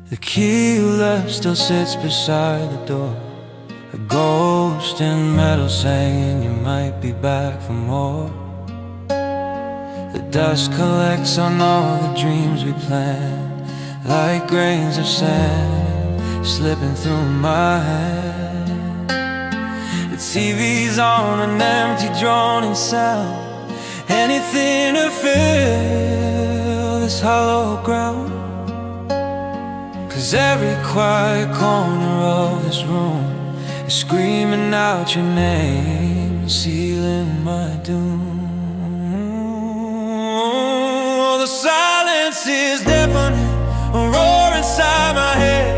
The key you left still sits beside the door, a ghost in metal saying you might be back for more. The dust collects on all the dreams we planned, like grains of sand slipping through my hand. The TV's on an empty droning sound, anything to fill this hollow ground. 'Cause every quiet corner of this room is screaming out your name, sealing my doom. Oh, the silence is deafening, a roar inside my head,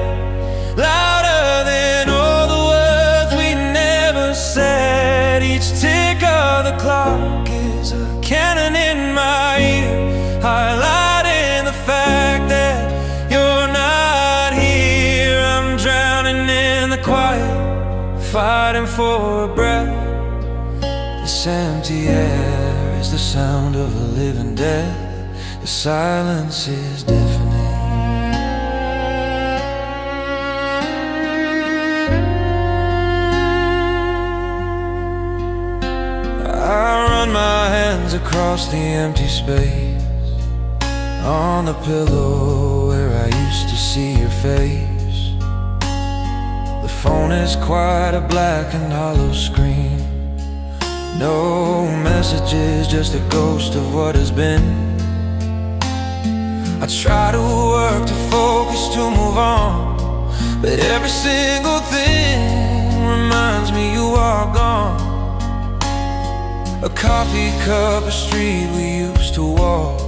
louder than all the words we never said. Each tick of the clock is a cannon in my ear, highlighting the fact that you're not here. I'm drowning in the quiet, fighting for a breath. This empty air is the sound of a living dead. The silence is deafening. I run my hands across the empty space, on the pillow where I used to see your face. The phone is quite a black and hollow screen, no messages, just a ghost of what has been. I try to work to focus, to move on, but every single thing reminds me you are gone. A coffee cup, a street we used to walk,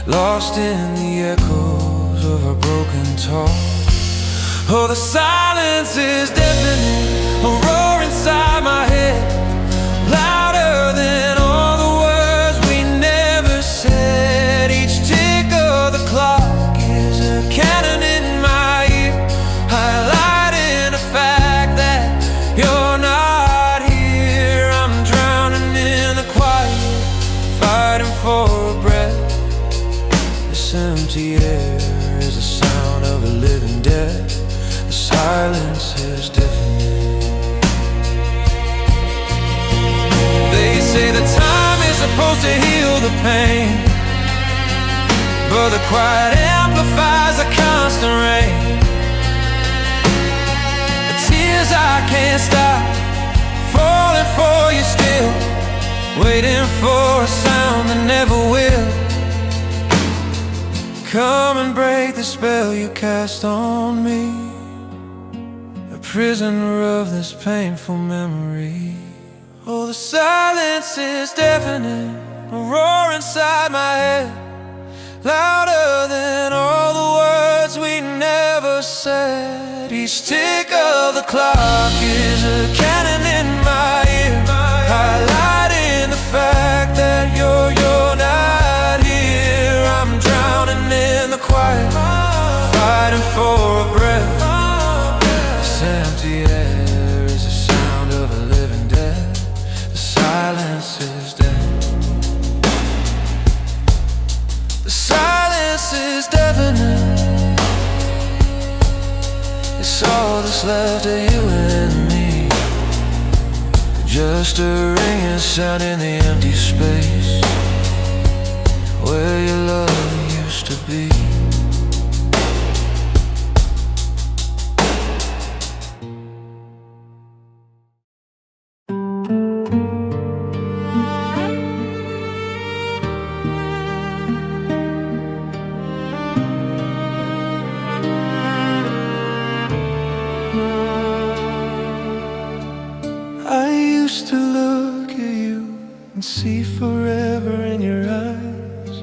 lost in the echoes of our broken talk. Oh, the silence is deafening, a roar inside my head, louder than all the words we never said. Each tick of the clock is a cannon in my ear, highlighting the fact that you're not here. I'm drowning in the quiet, fighting for a breath. This empty air is the sound of a living dead. The silence is deafening. They say that time is supposed to heal the pain, but the quiet amplifies the constant rain. The tears I can't stop, falling for you still, waiting for a sound that never will. Come and break the spell you cast on me, a prisoner of this painful memory. Oh, the silence is deafening, a roar inside my head, louder than all the words we never said. Each tick of the clock is a cannon in my ear, highlighting the fact that you're not here. I'm drowning in the quiet, fighting for a breath. This empty air is the sound of a living dead. The silence is dead. The silence is deafening. It's all that's left of you and me, just a ringing sound in the empty space where your love used to be. I used to look at you and see forever in your eyes.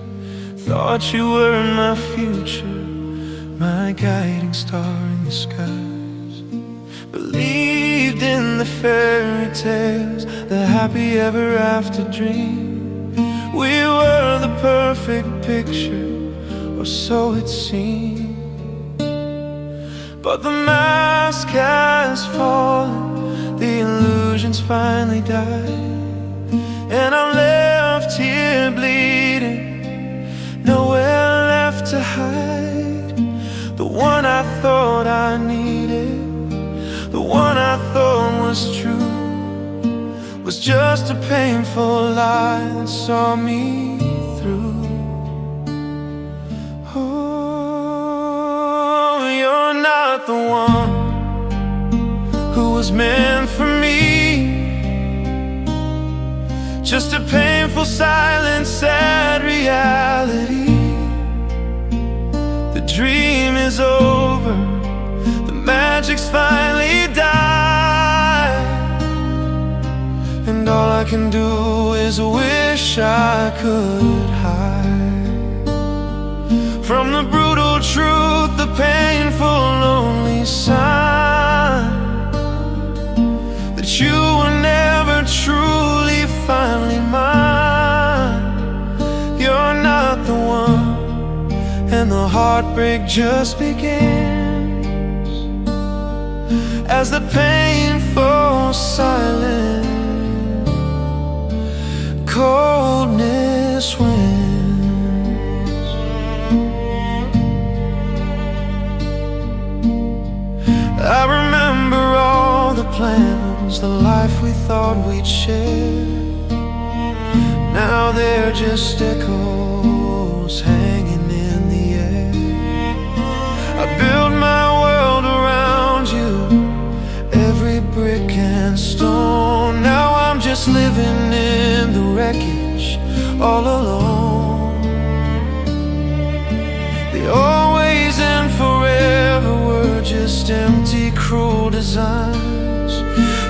Thought you were my future, my guiding star in the skies. Believed in the fairy tales, the happy ever after dream. We were the perfect picture, or so it seemed. But the mask has fallen, the illusions finally died, and I'm left here bleeding, nowhere left to hide. The one I just a painful lie that saw me through. Oh, you're not the one who was meant for me. Just a painful, silent, sad reality. The dream is over, the magic's finally died, and all I can do is wish I could hide from the brutal truth, the painful, lonely sign that you were never truly, finally mine. You're not the one, and the heartbreak just begins as the painful silence, coldness wins. I remember all the plans, the life we thought we'd share. Now they're just echoes hanging in the air. I built my world around you, every brick and stone. Now I'm just living in the wreckage, all alone. The always and forever were just empty, cruel designs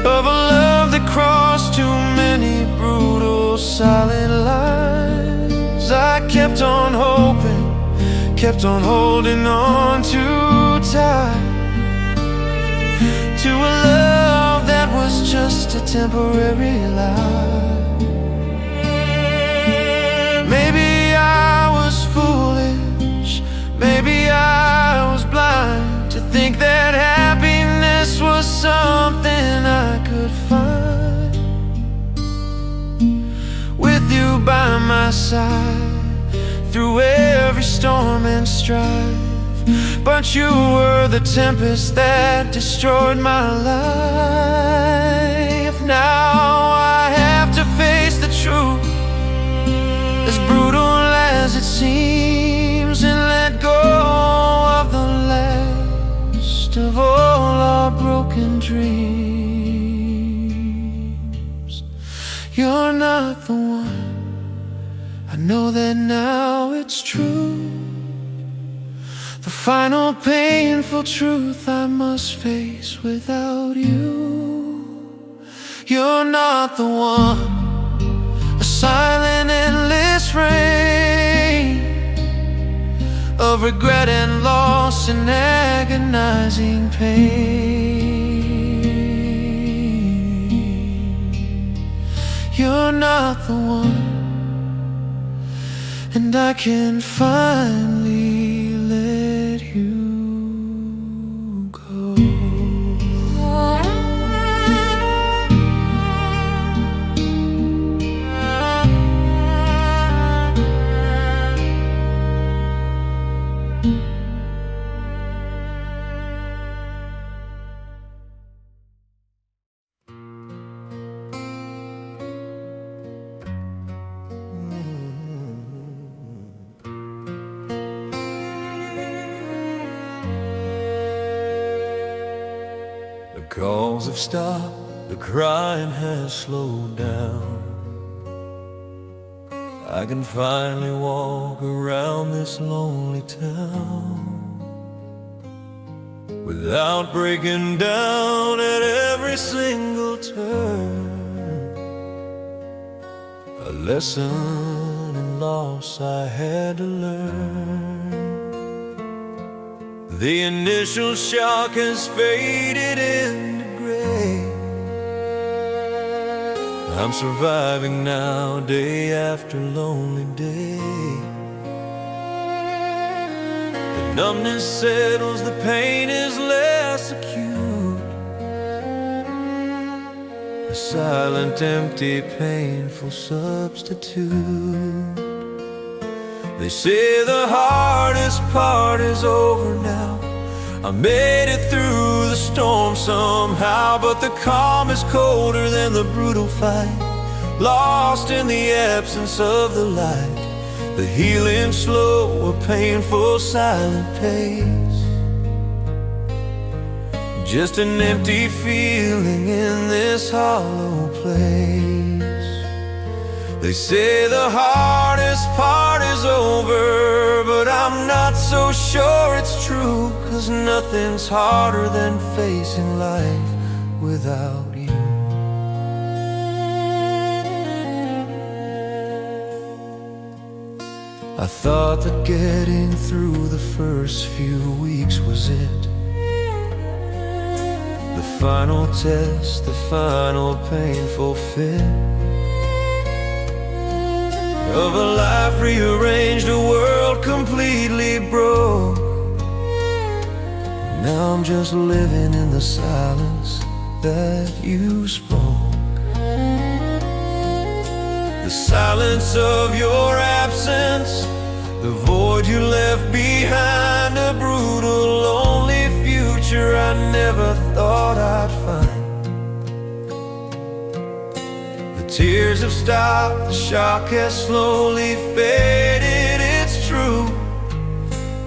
of a love that crossed too many brutal, silent lines. I kept on hoping, kept on holding on too tight to a love that was just a temporary lie. Maybe I was foolish, maybe I was blind to think that happiness was something I could find with you by my side through every storm and strife. But you were the tempest that destroyed my life. Now I have to face the truth, as brutal as it seems, and let go of the last of all our broken dreams. You're not the one, I know that now it's true. The final painful truth I must face without you. You're not the one, a silent, endless rain of regret and loss and agonizing pain. You're not the one, and I can finally let you go. The calls have stopped, the crying has slowed down. I can finally walk around this lonely town without breaking down at every single turn. A lesson in loss I had to learn. The initial shock has faded into gray. I'm surviving now, day after lonely day. The numbness settles, the pain is less acute. A silent, empty, painful substitute. They say the hardest part is over now. I made it through the storm somehow, but the calm is colder than the brutal fight. lost in the absence of the light, the healing slow, a painful silent pace. Just an empty feeling in this hollow place. They say the hardest part is over, but I'm not so sure it's true, 'cause nothing's harder than facing life without you. I thought that getting through the first few weeks was it, the final test, the final painful fit of a life rearranged, a world completely broke. Now I'm just living in the silence that you spoke. The silence of your absence, the void you left behind, a brutal, lonely future I never thought I'd find. The tears have stopped, the shock has slowly faded, it's true,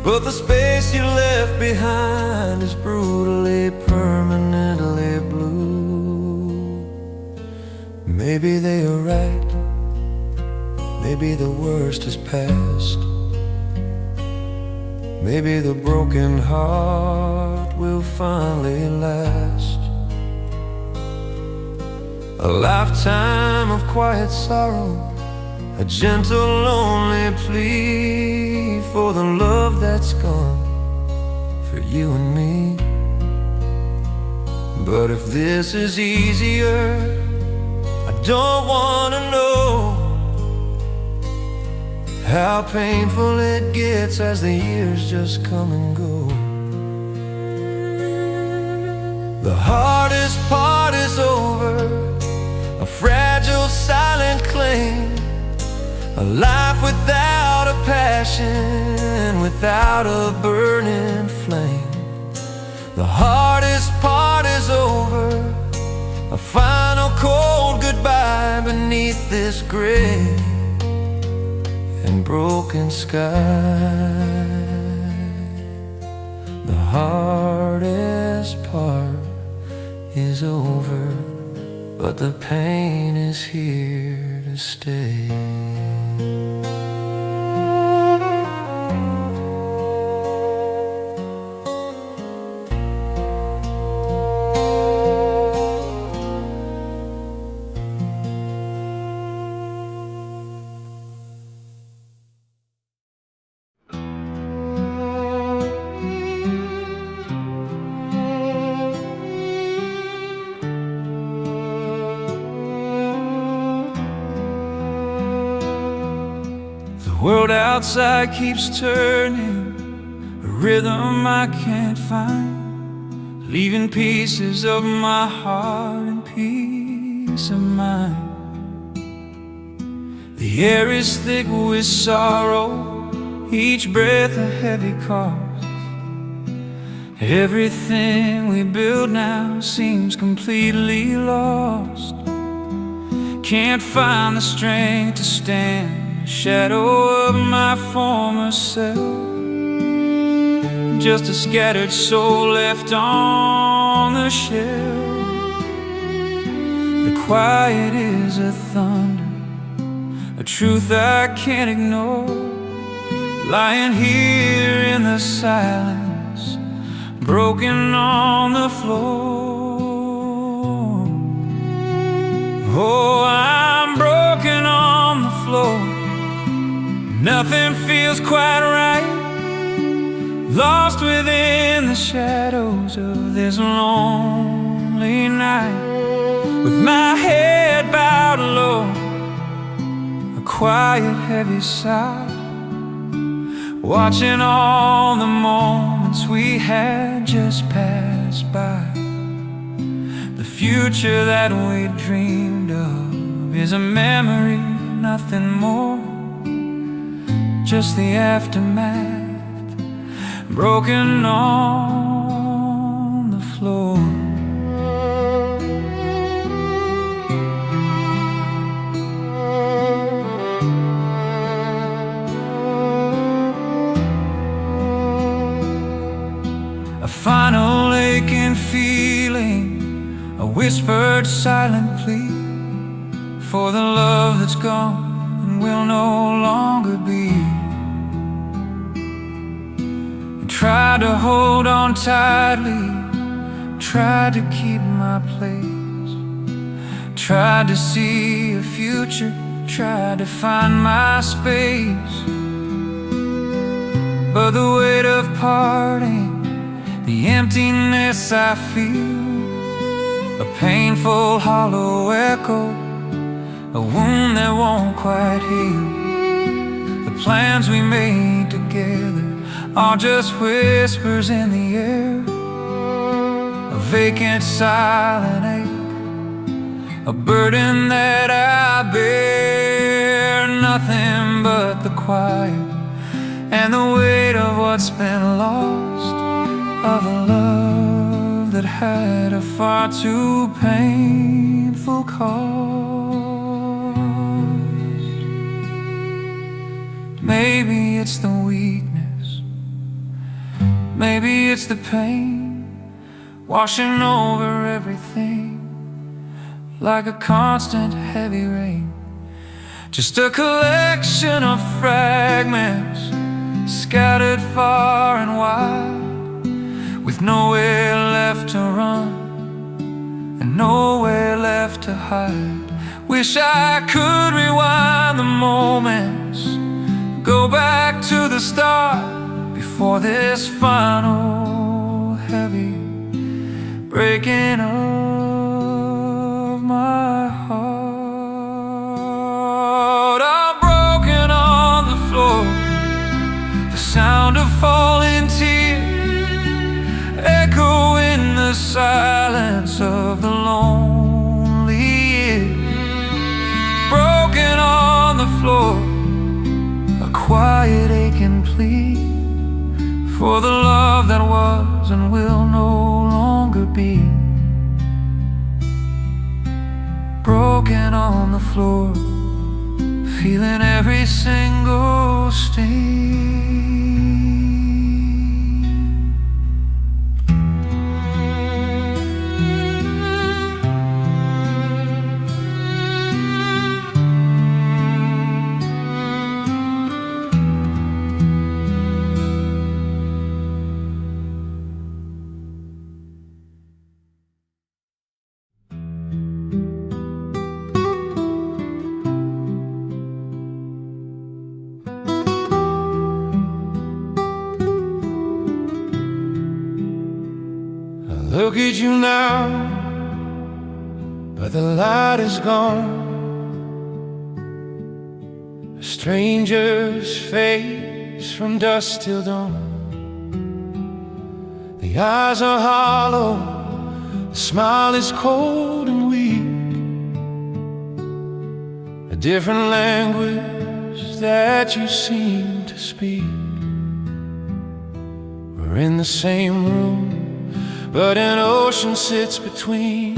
but the space you left behind is brutally, permanently blue. Maybe they are right, maybe the worst is past. Maybe the broken heart will finally last. A lifetime of quiet sorrow, a gentle, lonely plea for the love that's gone, for you and me. But if this is easier, I don't wanna know how painful it gets as the years just come and go. The hardest part is over, a fragile silent claim, a life without a passion, without a burning flame. The hardest part is over, a final cold goodbye beneath this gray and broken sky. The hardest part is over, but the pain is here to stay. The world outside keeps turning, a rhythm I can't find, leaving pieces of my heart and peace of mind. The air is thick with sorrow, each breath a heavy cost. Everything we build now seems completely lost. Can't find the strength to stand, shadow of my former self, just a scattered soul left on the shelf. The quiet is a thunder, a truth I can't ignore, lying here in the silence, broken on the floor. Oh, I'm broken on the floor. Nothing feels quite right, lost within the shadows of this lonely night. With my head bowed low, a quiet heavy sigh, watching all the moments we had just pass by. The future that we dreamed of is a memory, nothing more, just the aftermath, broken on the floor. whispered silent plea for the love that's gone and will no longer be. I tried to hold on tightly, tried to keep my place, tried to see a future, tried to find my space. But the weight of parting, the emptiness I feel, a painful hollow echo, a wound that won't quite heal. The plans we made together are just whispers in the air, a vacant silent ache, a burden that I bear. Nothing but the quiet and the weight of what's been lost, of a love that had a far too painful cost. Maybe it's the weakness, maybe it's the pain washing over everything like a constant heavy rain. Just a collection of fragments scattered far and wide, with nowhere left to run and nowhere left to hide. Wish I could rewind the moments, go back to the start, before this final heavy breaking of my heart. I'm broken on the floor, the sound of falling tears echo in the silence of the lonely years. Broken on the floor, a quiet aching plea for the love that was and will no longer be. Broken on the floor, feeling every single sting. Look at you now, but the light is gone. A stranger's face from dusk till dawn. The eyes are hollow, the smile is cold and weak. A different language that you seem to speak. We're in the same room, but an ocean sits between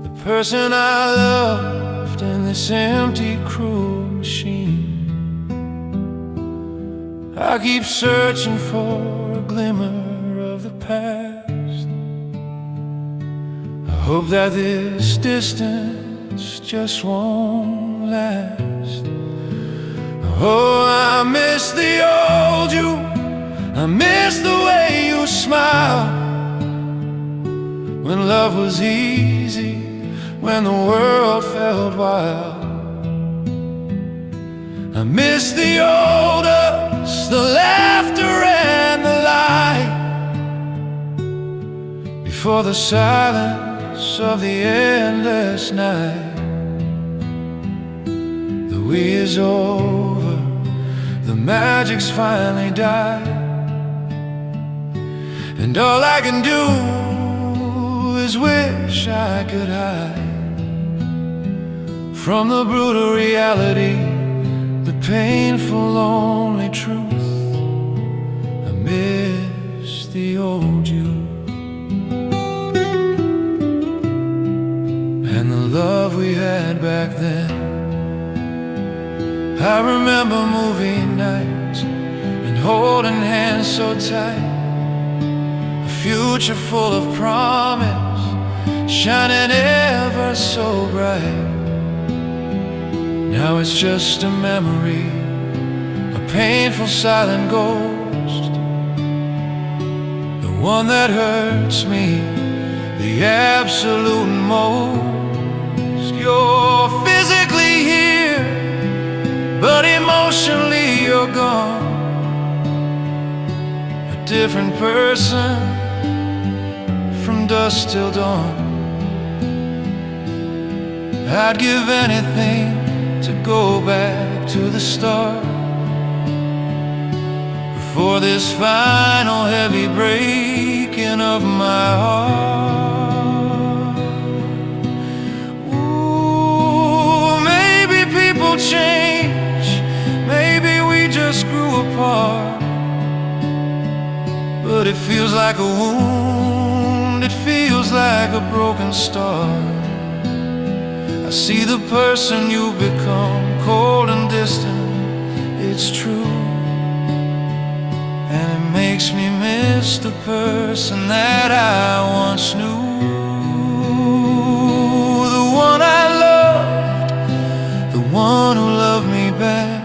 the person I loved and this empty, cruel machine. I keep searching for a glimmer of the past. I hope that this distance just won't last. Oh, I miss the old you, I miss the way you smile, when love was easy, when the world felt wild. I miss the old us, the laughter and the light, before the silence of the endless night. The we is over, the magic's finally died, and all I can do is wish I could hide from the brutal reality, the painful, lonely truth. I miss the old you and the love we had back then. I remember movie nights and holding hands so tight. A future full of promise, shining ever so bright. Now it's just a memory, a painful silent ghost, the one that hurts me the absolute most. You're physically here, but emotionally you're gone. A different person from dusk till dawn. I'd give anything to go back to the start, before this final heavy breaking of my heart. Ooh, maybe people change, maybe we just grew apart, but it feels like a wound, it feels like a broken star. I see the person you've become, cold and distant, it's true. And it makes me miss the person that I once knew. The one I loved, the one who loved me back,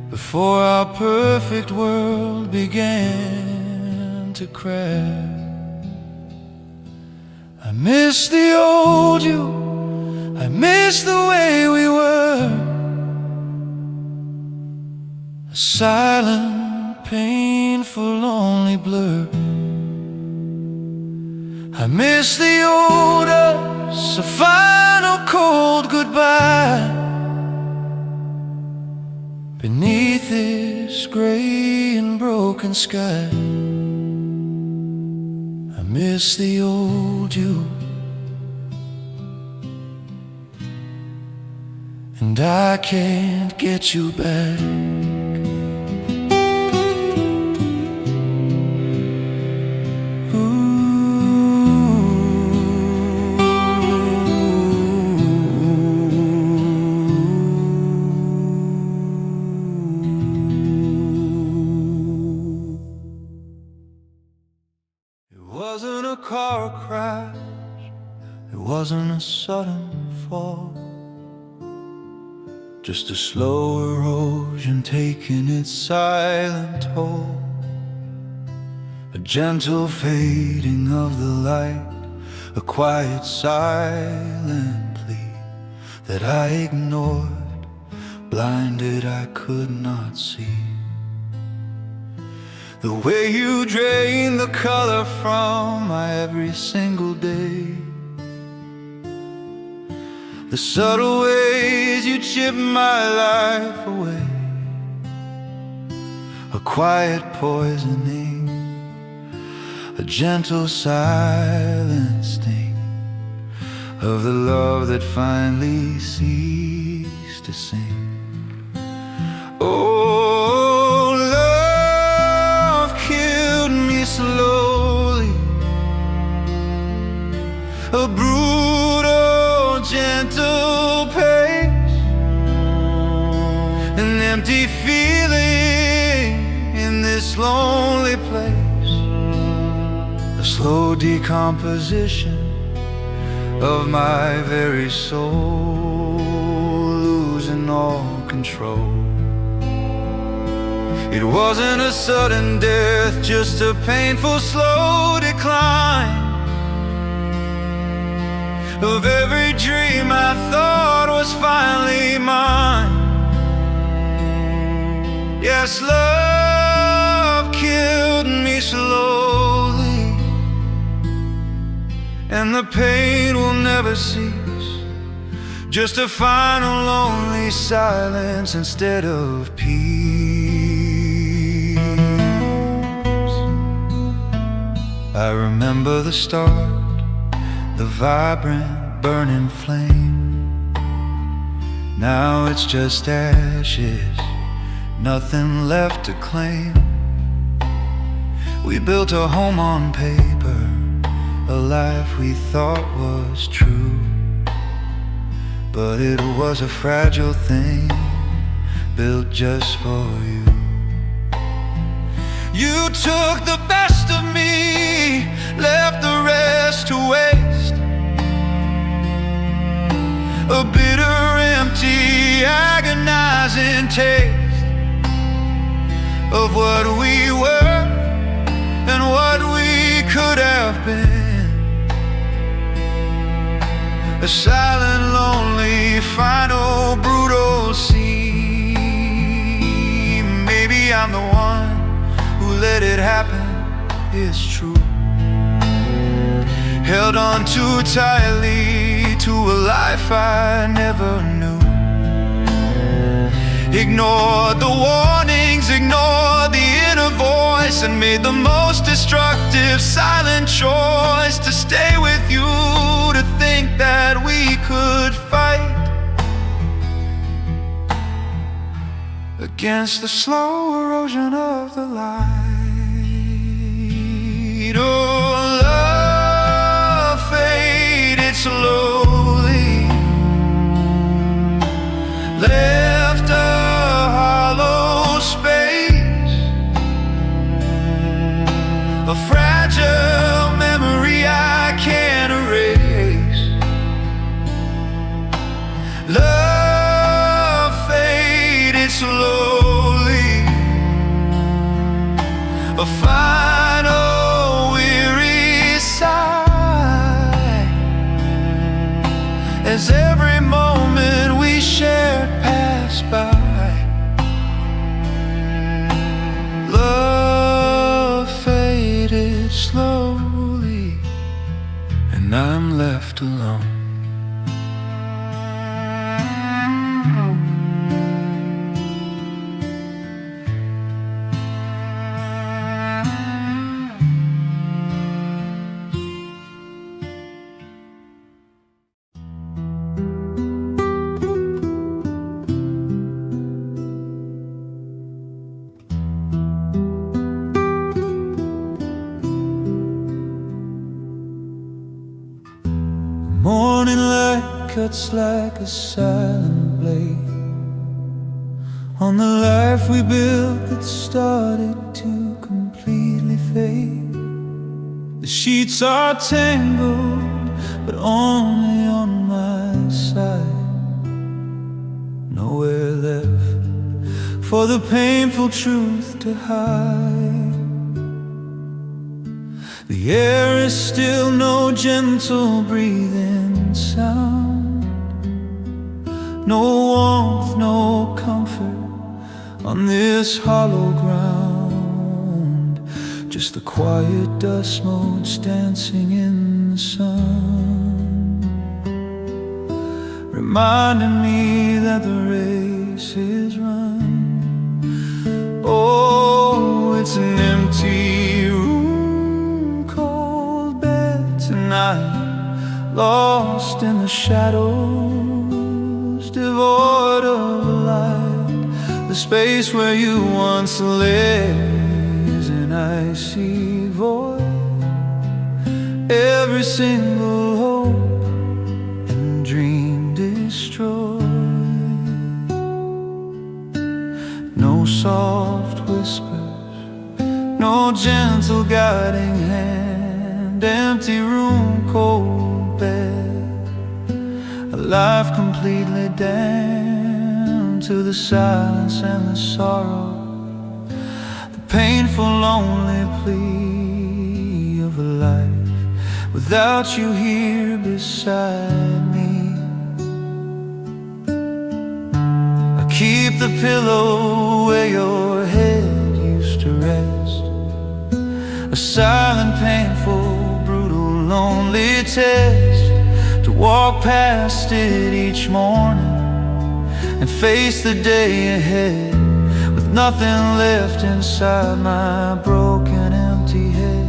before our perfect world began to crack. I miss the old you, I miss the way we were, a silent, painful, lonely blur. I miss the old us, a final cold goodbye, beneath this gray and broken sky. I miss the old you, and I can't get you back. It wasn't a car crash, it wasn't a sudden fall, just a slow erosion taking its silent toll. A gentle fading of the light, a quiet silent plea that I ignored, blinded I could not see. The way you drain the color from my every single day, the subtle ways you chip my life away, a quiet poisoning, a gentle silent sting of the love that finally ceased to sing. Oh, love killed me slowly, a brutal, gentle pace, an empty feeling in this lonely place, a slow decomposition of my very soul, losing all control. It wasn't a sudden death, just a painful, slow decline of every dream I thought was finally mine. Yes, love killed me slowly, and the pain will never cease, just a final lonely silence instead of peace. I remember the start, the vibrant burning flame. Now it's just ashes, nothing left to claim. We built a home on paper, a life we thought was true, but it was a fragile thing built just for you. You took the best of me, left the rest to waste. A bitter, empty, agonizing taste of what we were and what we could have been. A silent, lonely, final, brutal scene. Maybe I'm the one who let it happen, it's true. Held on too tightly to a life I never knew. Ignored the warnings, ignored the inner voice, and made the most destructive silent choice to stay with you, to think that we could fight against the slow erosion of the light. Oh, love faded slowly, left a hollow space, a fragile memory I can't erase. Love faded slowly, a final weary sigh, as every moment we shared passed by. Love faded slowly, and I'm left alone. Morning light cuts like a silent blade on the life we built that started to completely fade. The sheets are tangled, but only on my side. Nowhere left for the painful truth to hide. The air is still, no gentle breathing sound, no warmth, no comfort on this hollow ground. Just the quiet dust motes dancing in the sun, reminding me that the race is run. Oh, it's an empty room, cold bed tonight, lost in the shadows, devoid of light. The space where you once lived is an icy void. Every single hope and dream destroyed. No soft whispers, no gentle guiding hand. Empty room, cold bed, a life completely damned to the silence and the sorrow, the painful, lonely plea of a life without you here beside me. I keep the pillow where your head used to rest, a silent, painful, brutal, lonely test, to walk past it each morning and face the day ahead with nothing left inside my broken, empty head.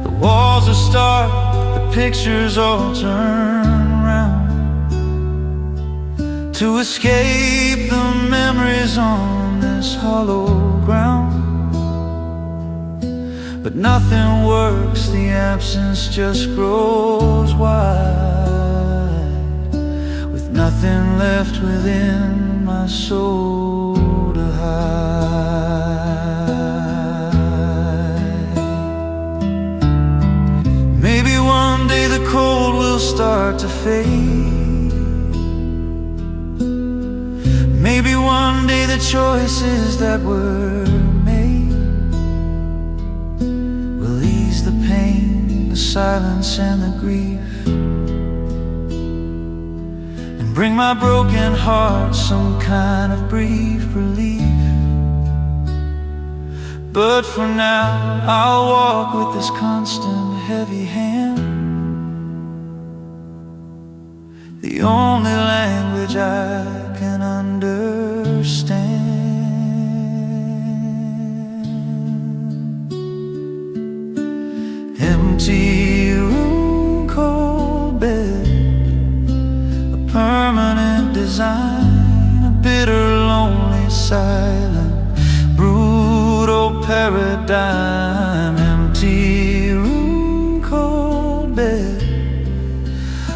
The walls are stark, the pictures all turn round, to escape the memories on this hollow ground. But nothing works, the absence just grows wide, with nothing left within my soul to hide. fade. Maybe one day the choices that were made will ease the pain, the silence and the grief, and bring my broken heart some kind of brief relief. But for now, I'll walk with this constant heavy hand, the only language I can understand. Empty room, cold bed, a permanent design, a bitter, lonely, silent, brutal paradigm. Empty room, cold bed,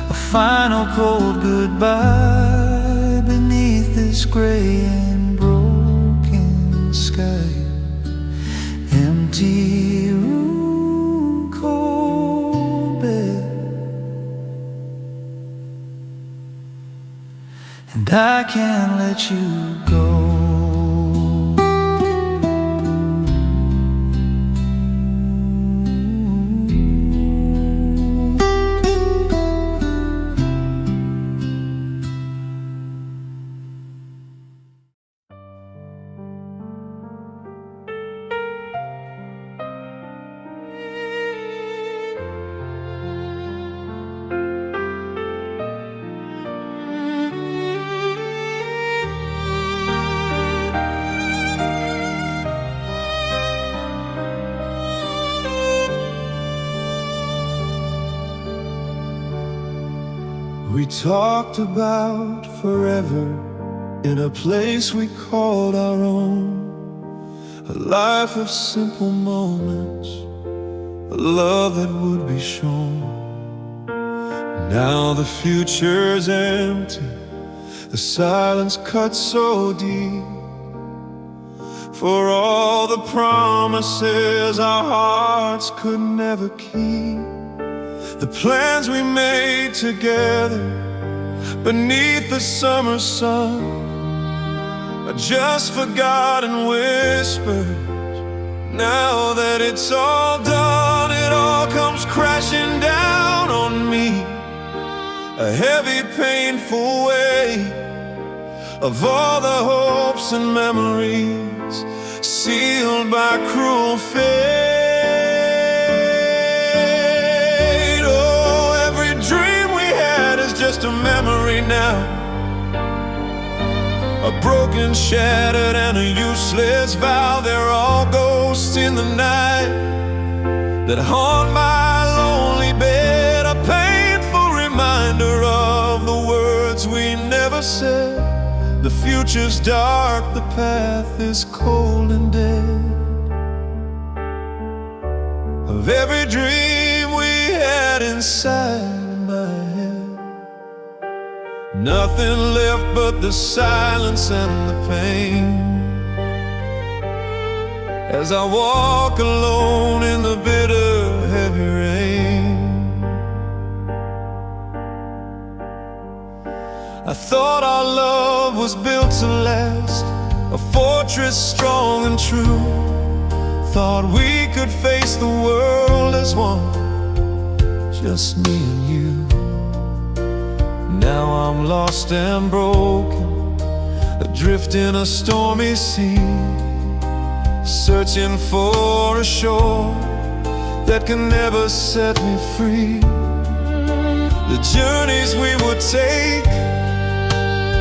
a final cold goodbye beneath this gray and broken sky. Empty room, cold bed, and I can't let you go. We talked about forever in a place we called our own, a life of simple moments, a love that would be shown. Now the future's empty, the silence cuts so deep, for all the promises our hearts could never keep. The plans we made together beneath the summer sun are just forgotten whispers. Now that it's all done, it all comes crashing down on me, a heavy, painful weight of all the hopes and memories sealed by cruel fate. Just a memory now, a broken, shattered, and a useless vow. They're all ghosts in the night that haunt my lonely bed, a painful reminder of the words we never said. The future's dark, the path is cold and dead. Of every dream we had inside my head, nothing left but the silence and the pain. As I walk alone in the bitter, heavy rain, I thought our love was built to last, a fortress strong and true. Thought we could face the world as one, just me and you. Now I'm lost and broken, adrift in a stormy sea, searching for a shore that can never set me free. The journeys we would take,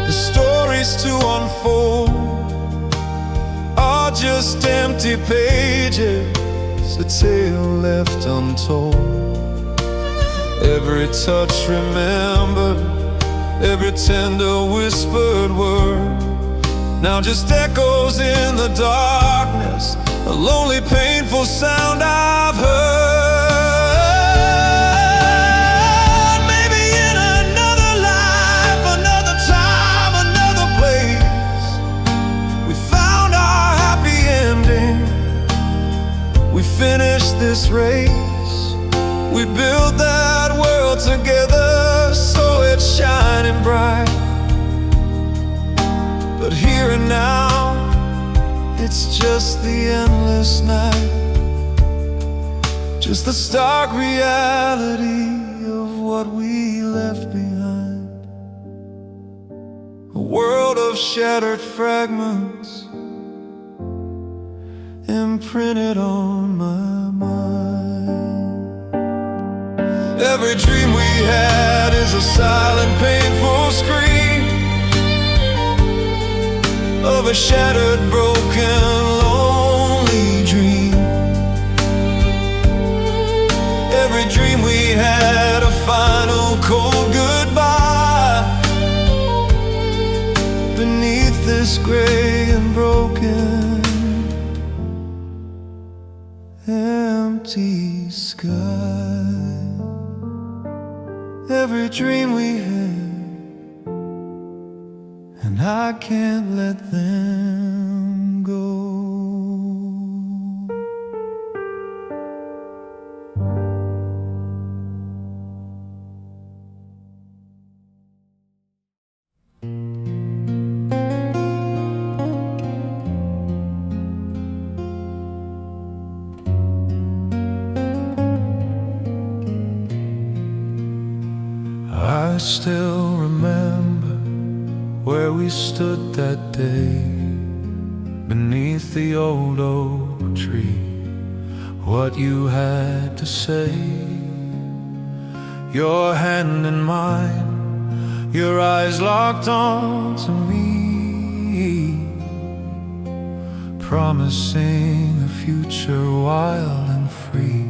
the stories to unfold, are just empty pages, a tale left untold. Every touch remembered, every tender whispered word, now just echoes in the darkness, a lonely, painful sound I've heard. Maybe in another life, another time, another place, we found our happy ending. We finished this race, we built that world together so shine bright, but here and now, it's just the endless night, just the stark reality of what we left behind. A world of shattered fragments imprinted on my mind. Every dream we had is a silent, painful scream of a shattered, broken, lonely dream. Every dream we had a final, cold goodbye beneath this gray and broken, empty sky. Every dream we had, and I can't let them go. I still remember where we stood that day beneath the old oak tree. What you had to say, your hand in mine, your eyes locked on to me, promising a future wild and free.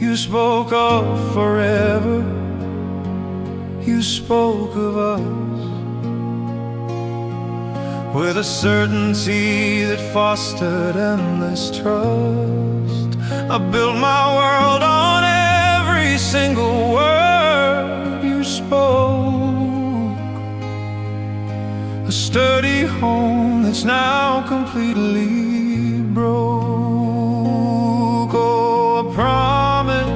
You spoke of forever, you spoke of us with a certainty that fostered endless trust. I built my world on every single word you spoke, a sturdy home that's now completely broke. Oh, a promise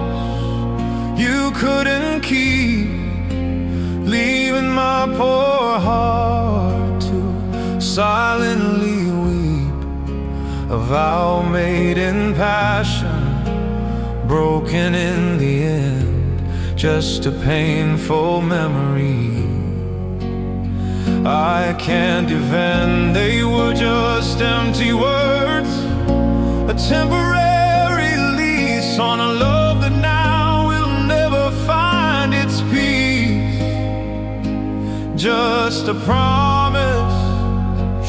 you couldn't keep, leaving my poor heart to silently weep. A vow made in passion, broken in the end, just a painful memory I can't defend. They were just empty words, a temporary lease on a love that now will never find its peace. Just a promise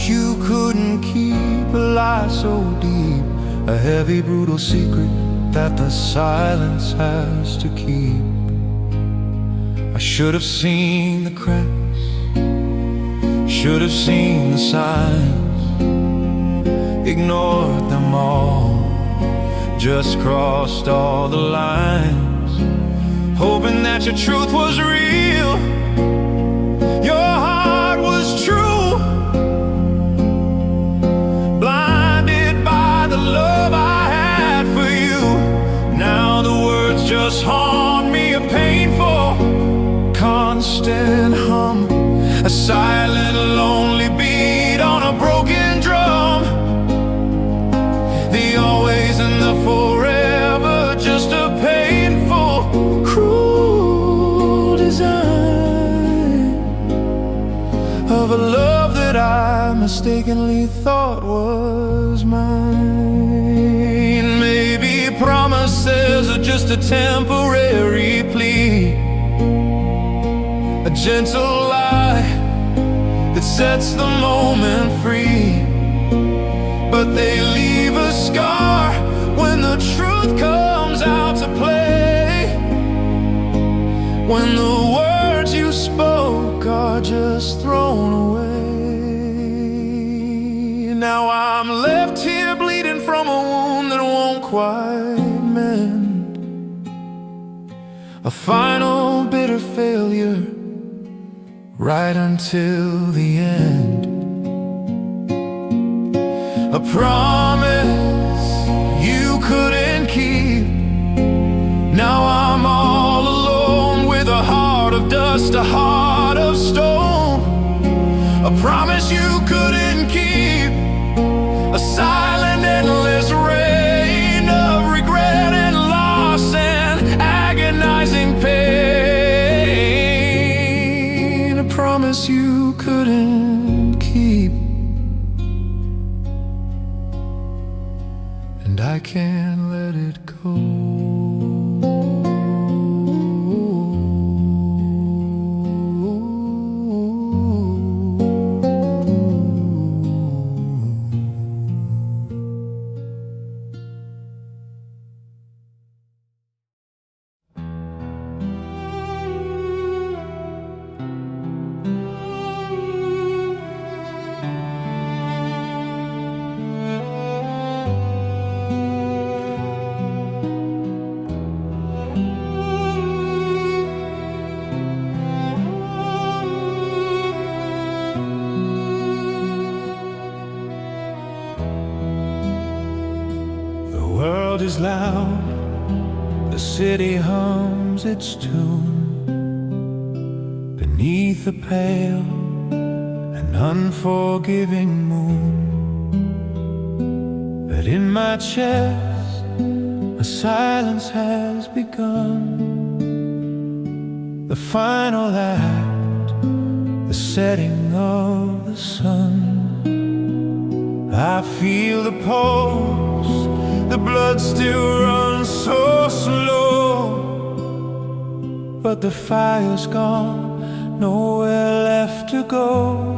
you couldn't keep, a lie so deep, a heavy, brutal secret that the silence has to keep. I should have seen the cracks, should have seen the signs, ignored them all, just crossed all the lines, hoping that your truth was real, your heart was true, blinded by the love I had for you. Now the words just haunt me, a painful, constant hum, a silent, lonely beat on a broken drum. The always and the forever, just a painful, cruel design of a love that I mistakenly thought was mine. Maybe promises are just a temporary plea, a gentle lie that sets the moment free, but they leave a scar when the truth comes out to play, when the words you spoke are just thrown away. Now I'm left here bleeding from a wound that won't quite mend, a final bitter failure right until the end. A promise you couldn't keep. Now I'm all alone with a heart of dust, a heart promise you couldn't keep. A silent, endless rain of regret and loss and agonizing pain. A promise you couldn't keep. And I can't let it go. The world is loud, the city hums its tune beneath a pale and unforgiving moon. But in my chest, a silence has begun. The final act, the setting of the sun. I feel the pulse, the blood still runs so slow, but the fire's gone, nowhere left to go.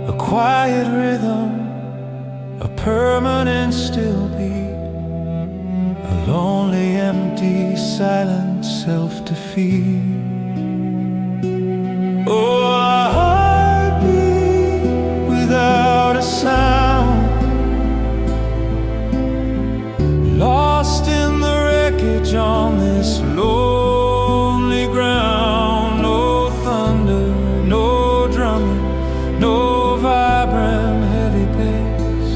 A quiet rhythm, a permanent still beat, a lonely, empty, silent self-defeat. Oh, a heartbeat without a sound, lost in the wreckage on this lonely ground. No thunder, no drumming, no vibrant heavy bass,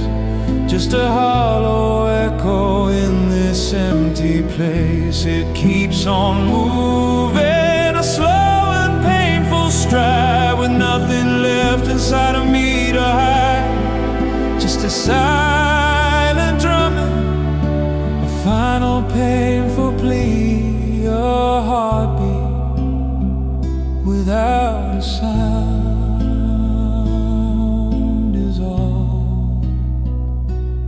just a hollow echo in this empty place. It keeps on moving, a slow and painful stride, with nothing left inside of me to hide. Just a silent drumming, a final painful plea, a heartbeat without a sound is all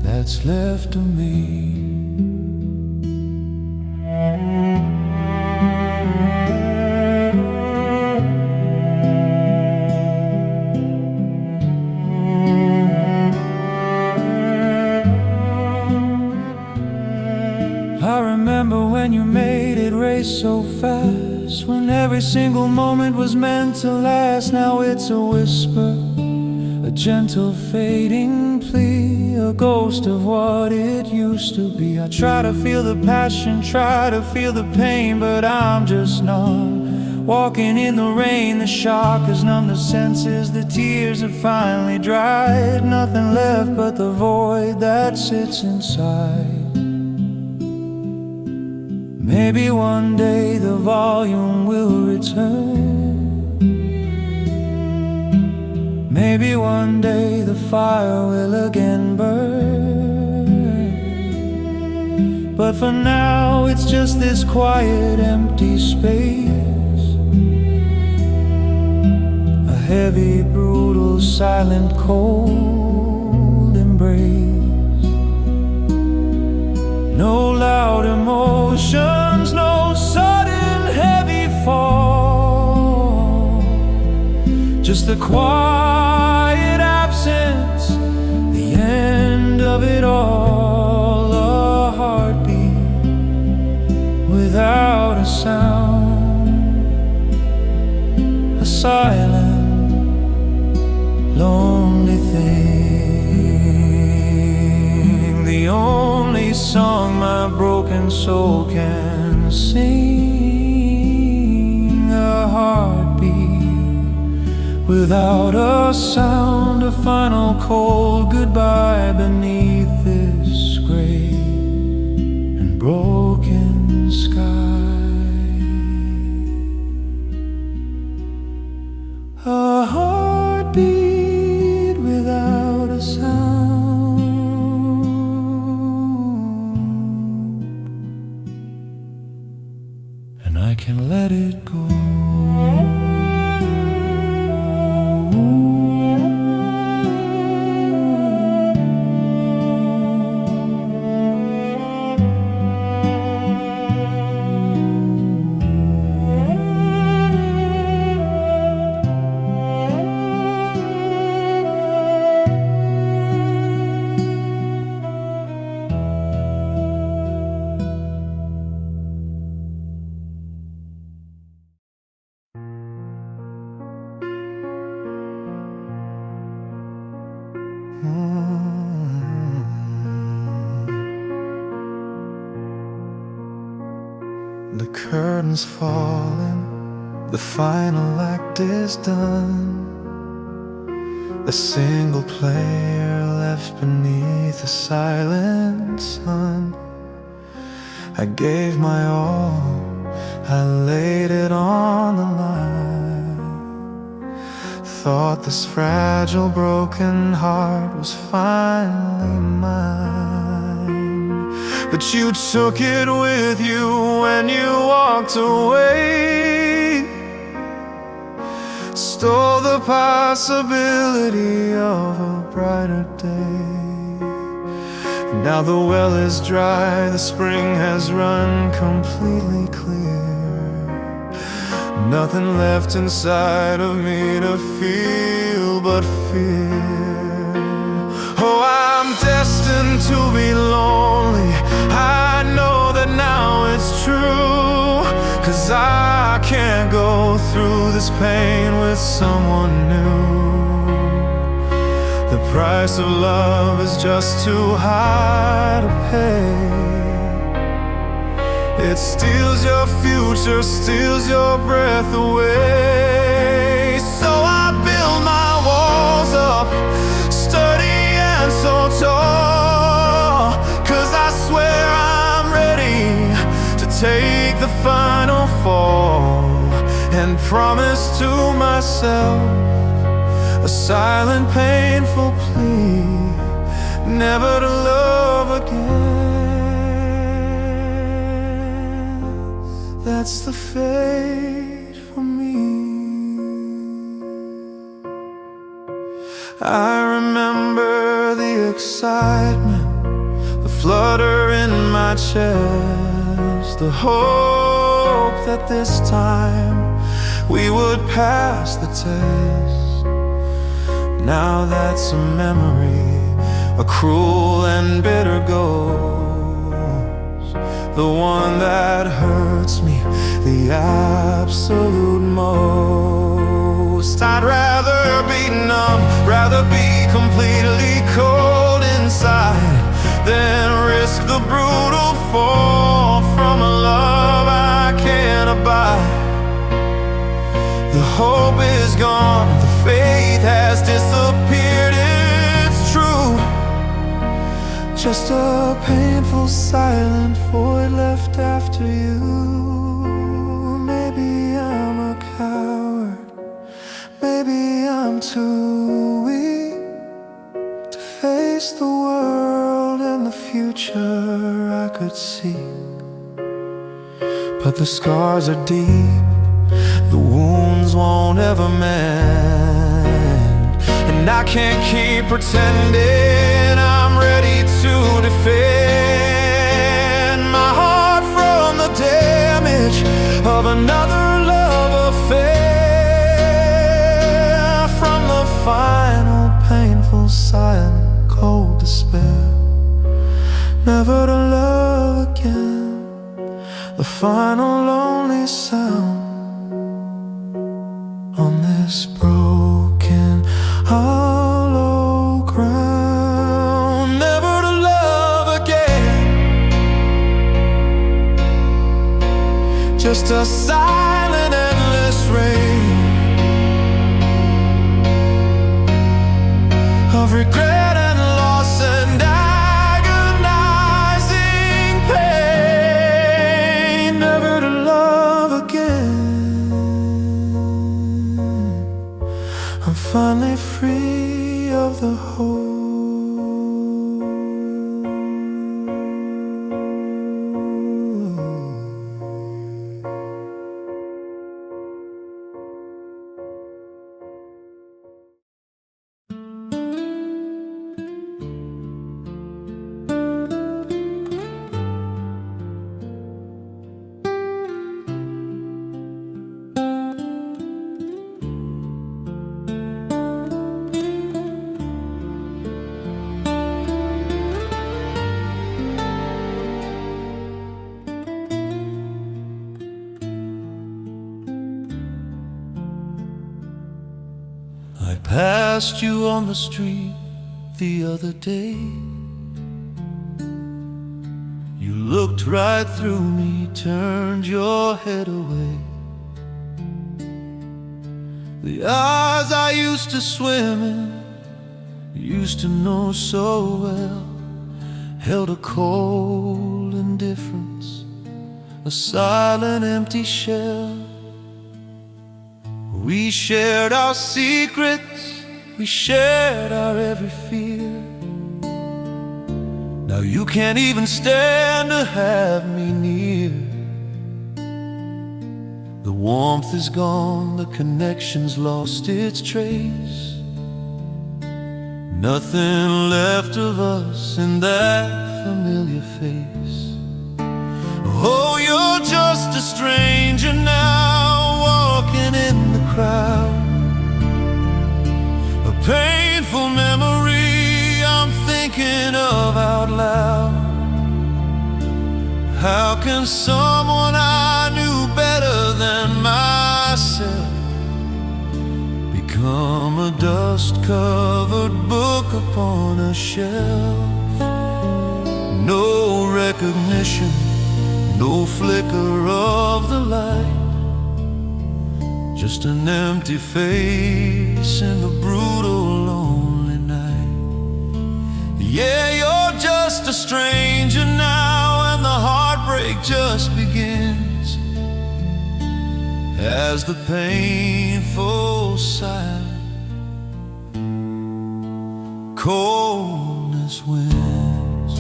that's left of me. I remember when you made it race so fast, when every single moment was meant to last. Now it's a whisper, a gentle fading plea, a ghost of what it used to be. I try to feel the passion, try to feel the pain, but I'm just numb. Walking in the rain, the shock has numbed the senses, the tears have finally dried. Nothing left but the void that sits inside. Maybe one day the volume will return. Maybe one day the fire will again burn. But for now it's just this quiet, empty space, a heavy, brutal, silent, cold embrace. No loud emotions, no sudden heavy fall, just the quiet absence, the end of it all. A heartbeat without a sound, a silent, lonely thing, the only song my broken soul can sing. A heartbeat without a sound, a final cold goodbye beneath this gray and broken sky. beat without a sound, and I can let it go. The curtain's falling, the final act is done. A single player left beneath the silent sun. I gave my all, I laid it on the line. Thought this fragile broken heart was finally mine, but you took it with you when you walked away. Stole the possibility of a brighter day. Now the well is dry, the spring has run completely clear. Nothing left inside of me to feel but fear. Oh, I'm destined to be lonely, I know that now it's true. 'Cause I can't go through this pain with someone new. The price of love is just too high to pay. It steals your future, steals your breath away. So I build my walls up, sturdy and so tall. 'Cause I swear I'm ready to take the final fall, and promise to myself a silent, painful plea, never to love again. That's the fate for me. I remember the excitement, the flutter in my chest, the hope that this time we would pass the test. Now that's a memory, a cruel and bitter ghost, the one that hurts me the absolute most. I'd rather be numb, rather be completely cold inside, than risk the brutal fall from a love I can't abide. The hope is gone, the faith has disappeared, it's true. Just a painful silent void left after you. Maybe I'm a coward, maybe I'm too weak to face the world and the future I could see. But the scars are deep, the wounds won't ever mend, and I can't keep pretending I'm ready to defend my heart from the damage of another love affair, from the final painful silent cold despair, never to love again. The final lonely sound on this broken, hollow ground, never to love again. Just a silent, endless rain of regret and loss and agonizing pain, never to love again. I'm finally free of the hold. I passed you on the street the other day. You looked right through me, turned your head away. The eyes I used to swim in, used to know so well, held a cold indifference, a silent empty shell. We shared our secrets, we shared our every fear. Now you can't even stand to have me near. The warmth is gone, the connection's lost its trace. Nothing left of us in that familiar face. Oh, you're just a stranger now, walking in the crowd. A painful memory I'm thinking of out loud. How can someone I knew better than myself become a dust-covered book upon a shelf? No recognition, no flicker of the light, just an empty face in the brutal, lonely night. Yeah, you're just a stranger now, and the heartbreak just begins as the painful silence, coldness wins.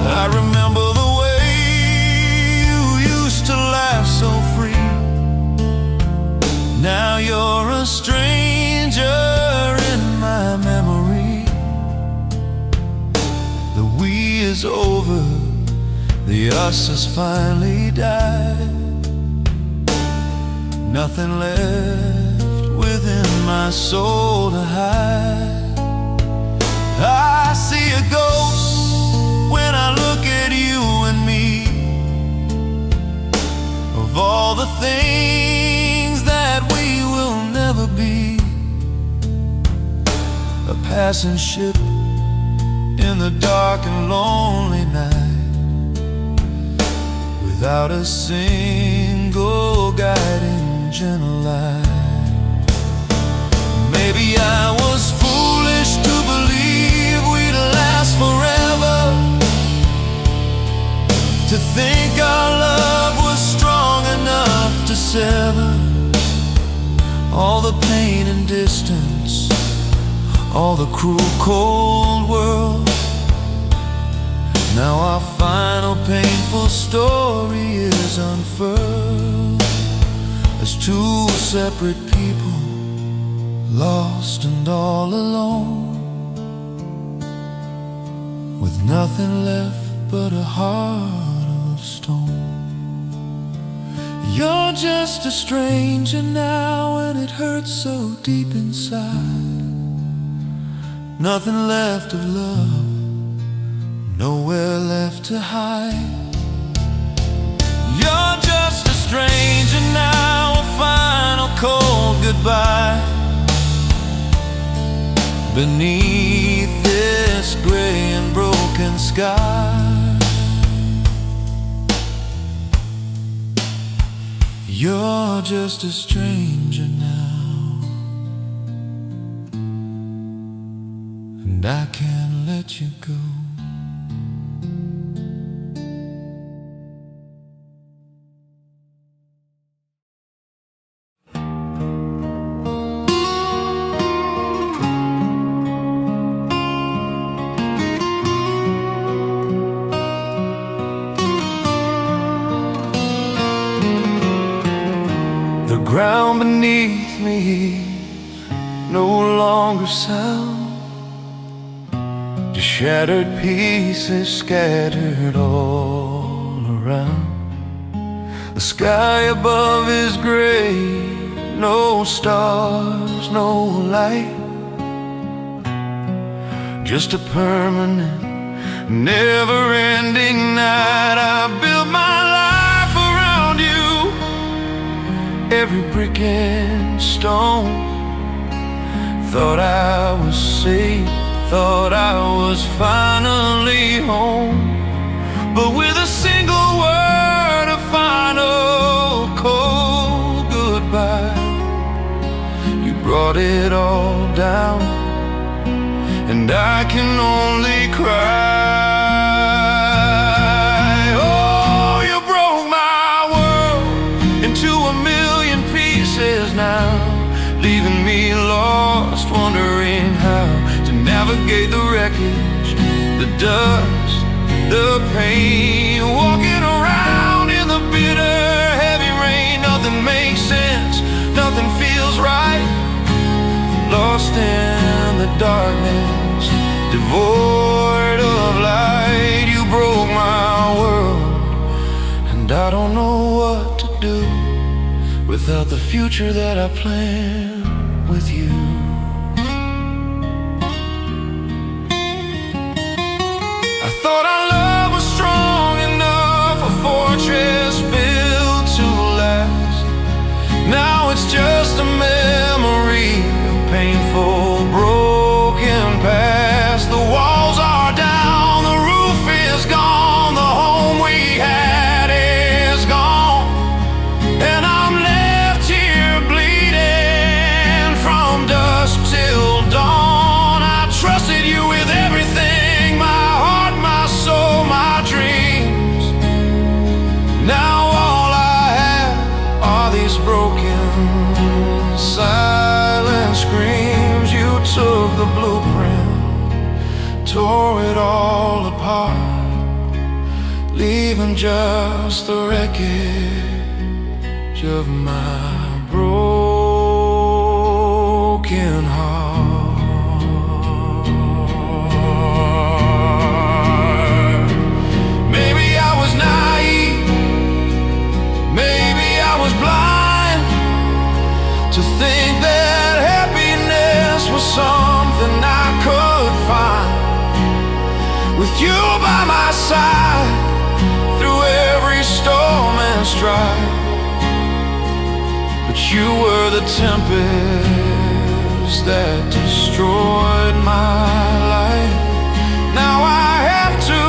I remember the way you used to laugh so free. Now you're a stranger in my memory. The we is over, the us has finally died. Nothing left within my soul to hide. I see a ghost when I look at you and me, of all the things that we will never be. A passing ship in the dark and lonely night, without a single guiding gentle light. Maybe I was foolish to believe we'd last forever, to think our love was strong enough to sever all the pain and distance, all the cruel cold world. Now our final painful story is unfurled as two separate people, lost and all alone, with nothing left but a heart of stone. You're just a stranger now, and it hurts so deep inside. Nothing left of love, nowhere left to hide. You're just a stranger now, a final cold goodbye beneath this gray and broken sky. You're just a stranger now, and I can't let you go. ground beneath me no longer sound, just shattered pieces scattered all around. The sky above is gray, no stars, no light, just a permanent, never-ending night. I built my life around you, every brick and stone. Thought I was safe, thought I was finally home. But with a single word, a final cold goodbye, you brought it all down, and I can only cry. Oh, you broke my world into a million pieces now, leaving me lost, wondering how to navigate the wreckage, the dust, the pain. Walking around in the bitter, heavy rain, nothing makes sense, nothing feels right. Lost in the darkness, devoid of light. You broke my world, and I don't know what to do without the future that I plan with you. I thought our love was strong enough, a fortress built to last. Now it's just a memory, a painful, broken past. The walls are down, the roof is gone, the home we had is gone, and I'm left here bleeding from dusk till dawn. I trusted you with everything, my heart, my soul, my dreams. Now all I have are these broken, silent screams. You took the blueprint, tore it all apart, leaving just the wreckage of my broken heart. Maybe I was naive, maybe I was blind to think that happiness was something I could find with you by my side through every storm and strife. But you were the tempest that destroyed my life. Now I have to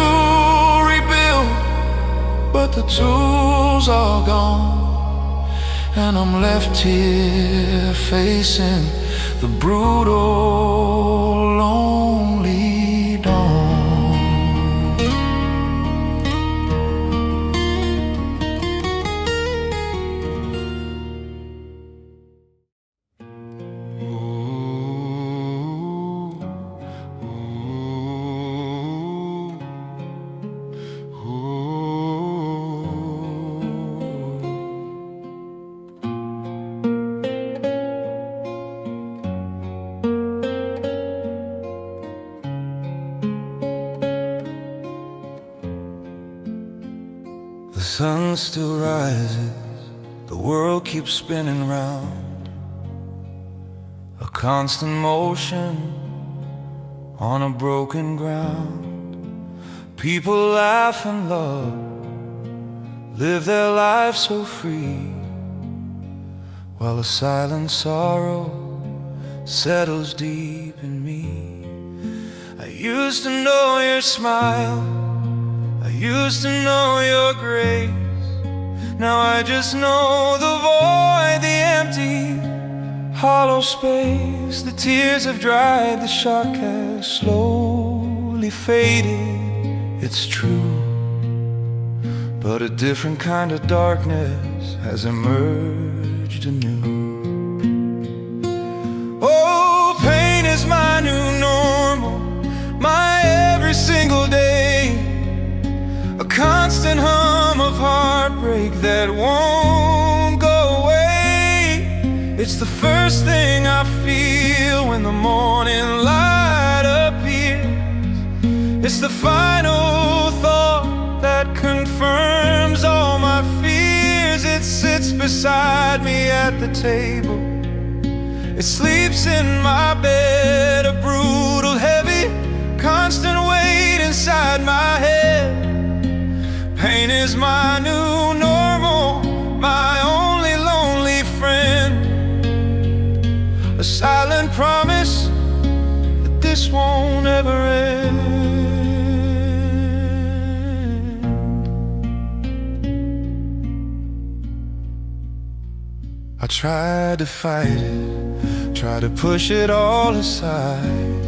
rebuild, but the tools are gone, and I'm left here facing the brutal, lonely dawn. The sun still rises, the world keeps spinning round, a constant motion on a broken ground. People laugh and love, live their lives so free, while a silent sorrow settles deep in me. I used to know your smile, I used to know your grace. Now I just know the void, the empty, hollow space. The tears have dried, the shock has slowly faded. It's true, but a different kind of darkness has emerged anew. Oh, pain is my new normal, my every single day, a constant hum of heartbreak that won't go away. It's the first thing I feel when the morning light appears. It's the final thought that confirms all my fears. It sits beside me at the table. It sleeps in my bed, a brutal, heavy, constant weight inside my head. Pain is my new normal, my only lonely friend. A silent promise that this won't ever end. I tried to fight it, tried to push it all aside,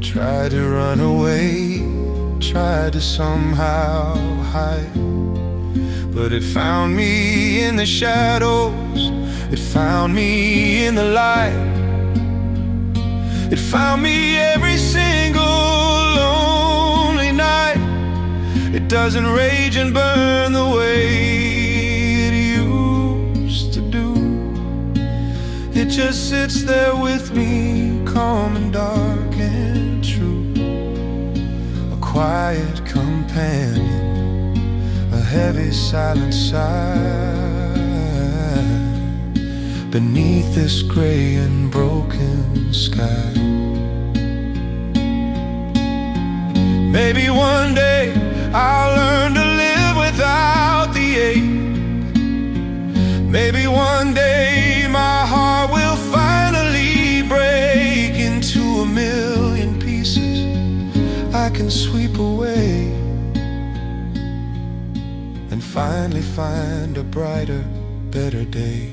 tried to run away, tried to somehow hide. But it found me in the shadows, it found me in the light. It found me every single lonely night. It doesn't rage and burn the way it used to do. It just sits there with me, calm and dark and true. A quiet companion, a heavy silent sigh beneath this gray and broken sky. Maybe one day I'll learn to live without the ache. Maybe one day my heart will finally break into a million pieces I can sweep away, and finally find a brighter, better day.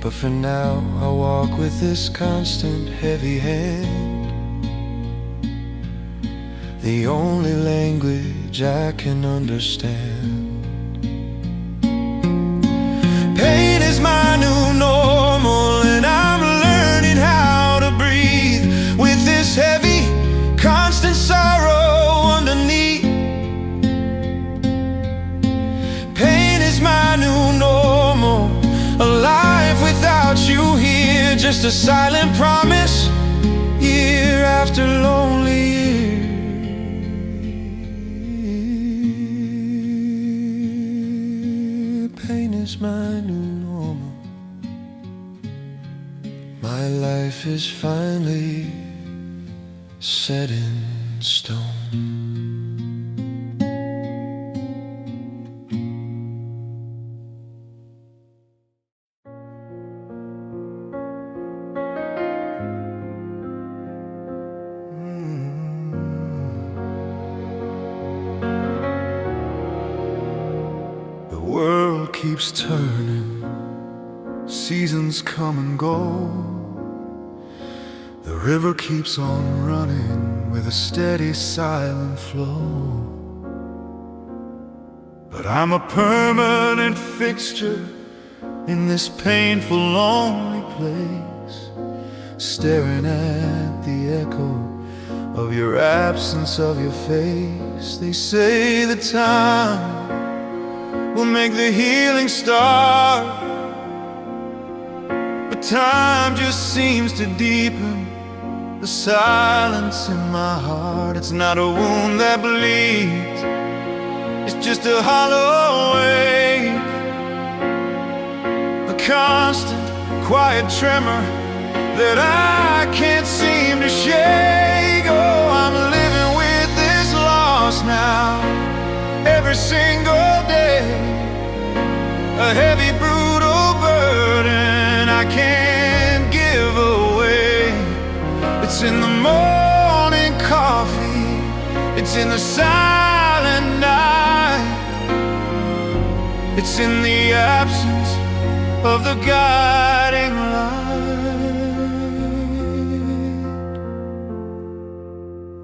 But for now I walk with this constant heavy hand, the only language I can understand. Pain is my new normal, and I'm learning how to breathe with this heavy, constant sorrow underneath. Pain is my new normal, a life without you here, just a silent promise, year after lonely year. Pain is my new normal. My life is finally set in stone. The world keeps turning, seasons come and go. The river keeps on running with a steady, silent flow. But I'm a permanent fixture in this painful, lonely place, staring at the echo of your absence, of your face. They say the time will make the healing start, but time just seems to deepen the silence in my heart. It's not a wound that bleeds, it's just a hollow ache, a constant, quiet tremor that I can't seem to shake. Oh, I'm living with this loss now, every single day, a heavy, brutal burden I can't give away. It's in the morning coffee, it's in the silent night, it's in the absence of the guiding light.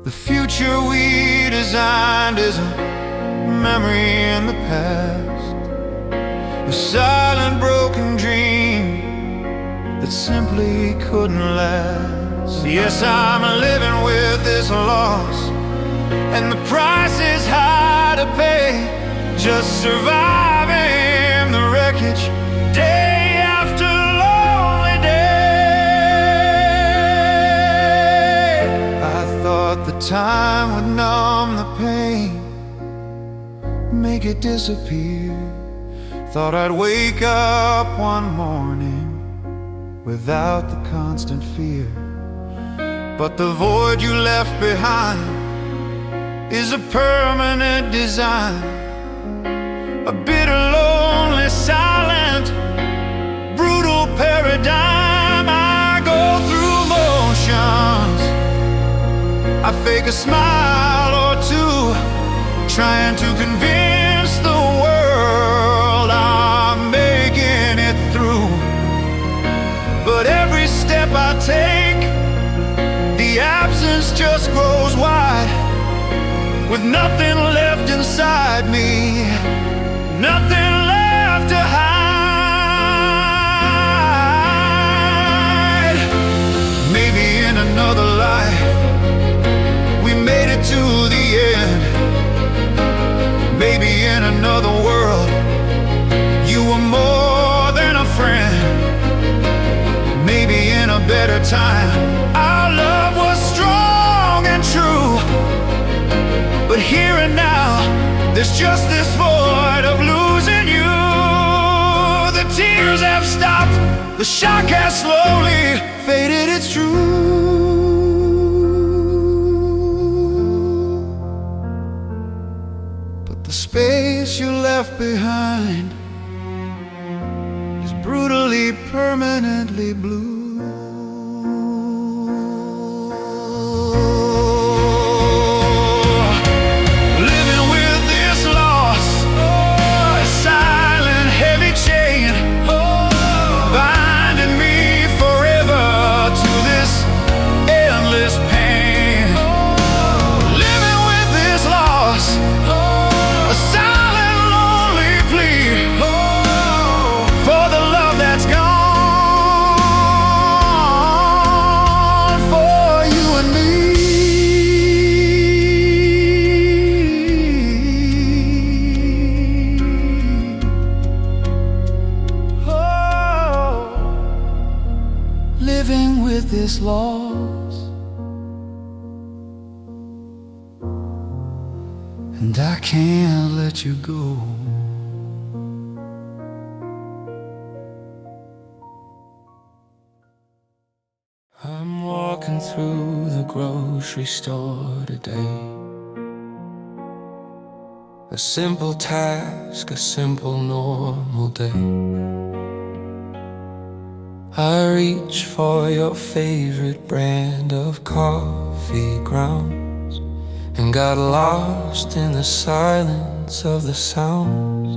The future we designed is a memory in the past, a silent, broken dream that simply couldn't last. Yes, I'm living with this loss, and the price is high to pay, just surviving the wreckage day time would numb the pain, make it disappear. Thought I'd wake up one morning without the constant fear. But the void you left behind is a permanent design, a bitter, lonely, silent, brutal paradigm. I go through motions, I fake a smile or two, trying to convince the world I'm making it through. But every step I take, the absence just grows wide, with nothing left inside me, nothing left to hide. Maybe in another life we made it to the end. Maybe in another world you were more than a friend. Maybe in a better time our love was strong and true. But here and now there's just this void of losing you. The tears have stopped, the shock has slowly faded, it's true. But the space you left behind is brutally, permanently blue. Living with this loss, and I can't let you go. I'm walking through the grocery store today. A simple task, a simple normal day. I reach for your favorite brand of coffee grounds and got lost in the silence of the sounds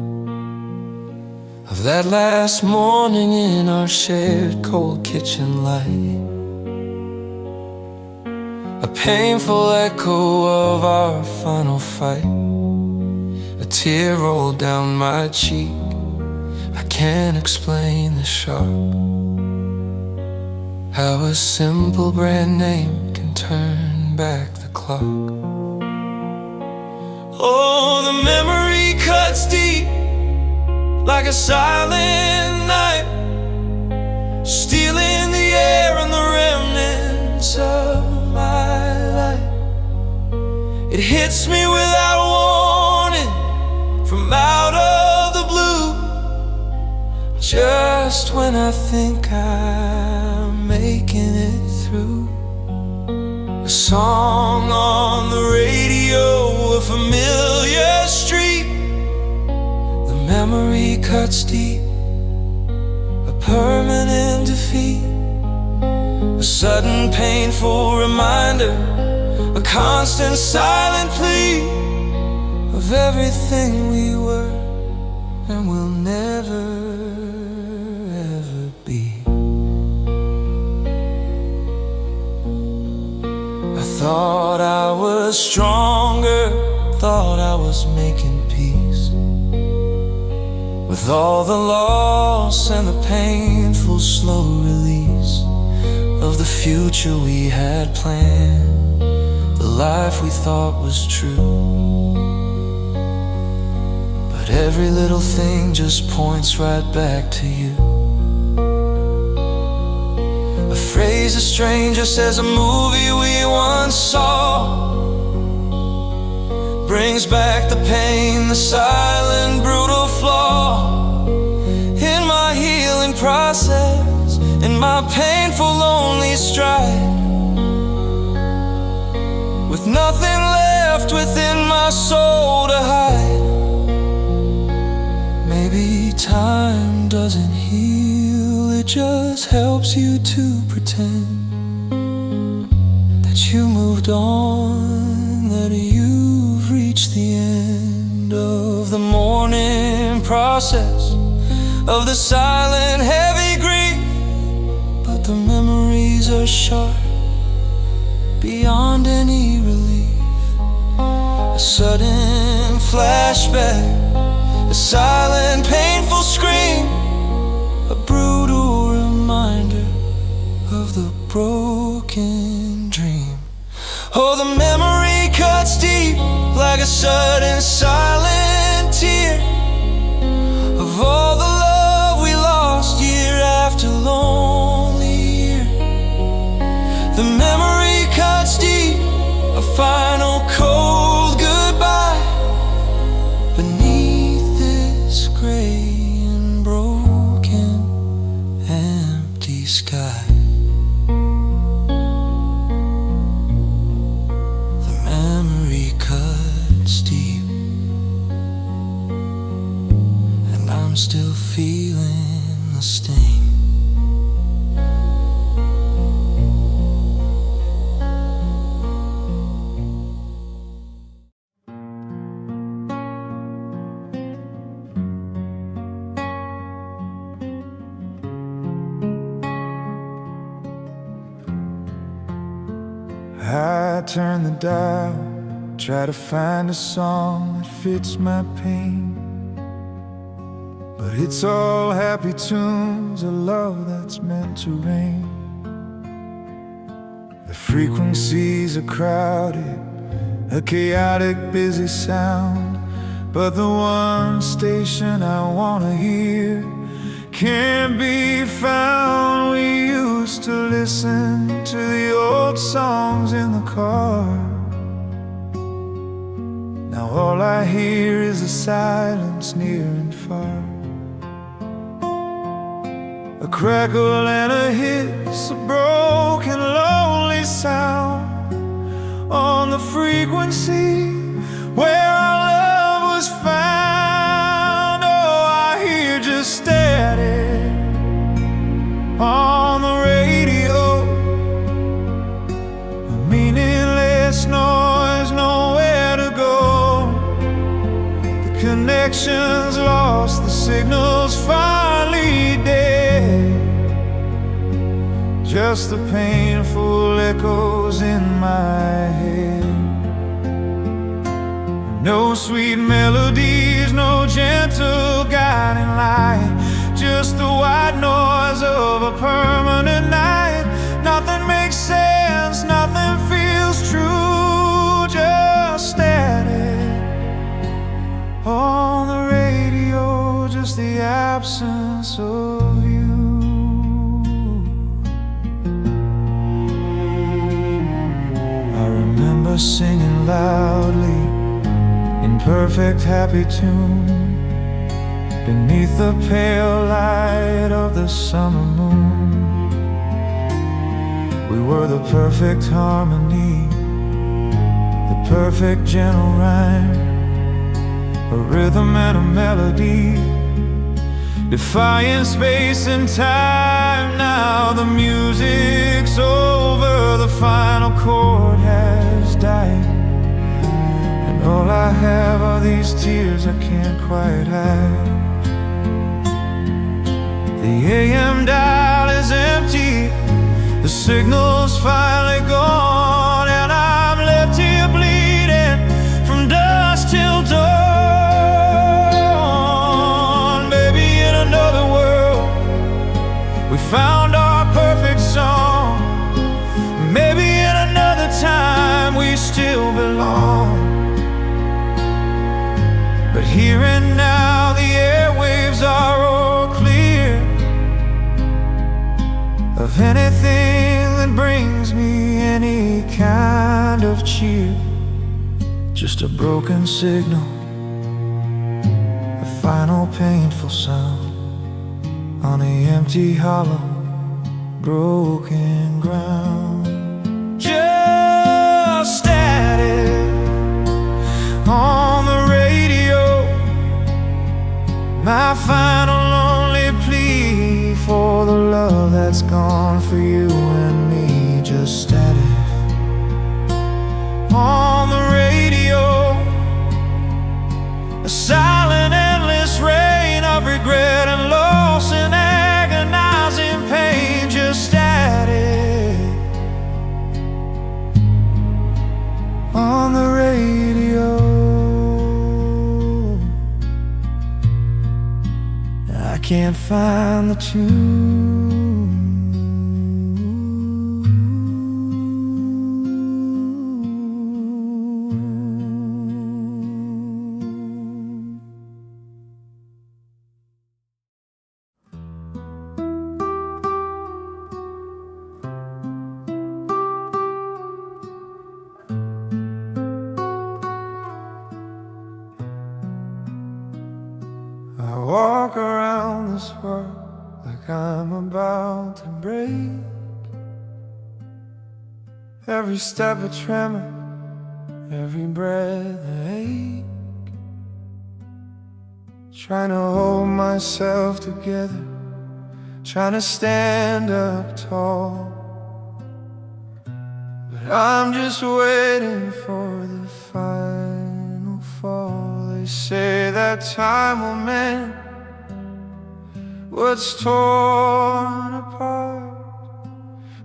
of that last morning in our shared cold kitchen light. A painful echo of our final fight. A tear rolled down my cheek, I can't explain the shock. How a simple brand name can turn back the clock. Oh, the memory cuts deep like a silent knife, stealing the air and the remnants of my life. It hits me without warning from out of the blue, just when I think I'm making it through. A song on the radio, a familiar street. The memory cuts deep, a permanent defeat. A sudden painful reminder, a constant silent plea of everything we were and will never ever be. I thought I was stronger, thought I was making peace with all the loss and the painful slow release of the future we had planned, the life we thought was true. But every little thing just points right back to you. A phrase a stranger says, a movie we once saw, brings back the pain, the silent, brutal flaw in my healing process, in my painful, lonely stride. With nothing left within my soul to hide. Maybe time doesn't heal, it just helps you to pretend that you moved on, that you've reached the end of the mourning process, of the silent, heavy grief. But the memories are sharp, beyond any relief. A sudden flashback, a silent, painful scream, a brutal reminder of the broken dream. Oh, the memory cuts deep like a sudden, silent tear of all the love we lost year after lonely year. The memory cuts deep, a final cold goodbye beneath this gray and broken, empty sky. The memory cuts deep, and I'm still feeling the sting. I turn the dial, try to find a song that fits my pain, but it's all happy tunes, a love that's meant to rain. The frequencies are crowded, a chaotic, busy sound, but the one station I wanna hear can't be found. We used to listen to the old songs in the car. Now all I hear is the silence near and far. A crackle and a hiss, a broken, lonely sound on the frequency where our love was found. Oh, I hear just static on the radio, a meaningless noise, nowhere to go. The connection's lost, the signal's finally dead. Just the painful echoes in my head. No sweet melodies, no gentle guiding light, just the white noise of a permanent night. Nothing makes sense, nothing feels true, just static on the radio, just the absence of you. I remember singing loudly in perfect happy tune beneath the pale light of the summer moon. We were the perfect harmony, the perfect gentle rhyme, a rhythm and a melody, defying space and time. Now the music's over, the final chord has died, and all I have are these tears I can't quite hide. The AM dial is empty, the signal's finally gone, and I'm left here bleeding from dusk till dawn. Baby, in another world, we found our perfect song. Maybe in another time we still belong. But here and now the airwaves are all clear of anything that brings me any kind of cheer. just a broken signal, a final painful sound on the empty, hollow, broken ground. Just static on the radio, my final lonely plea for the love that's gone for you and me. Just static on the radio, a silent endless rain of regret and loss and agonizing pain. Just static on the radio. I can't find the tune. I walk around this world like I'm about to break. Every step a tremor, every breath a ache. Trying to hold myself together, trying to stand up tall, but I'm just waiting for the final fall. They say that time will mend what's torn apart,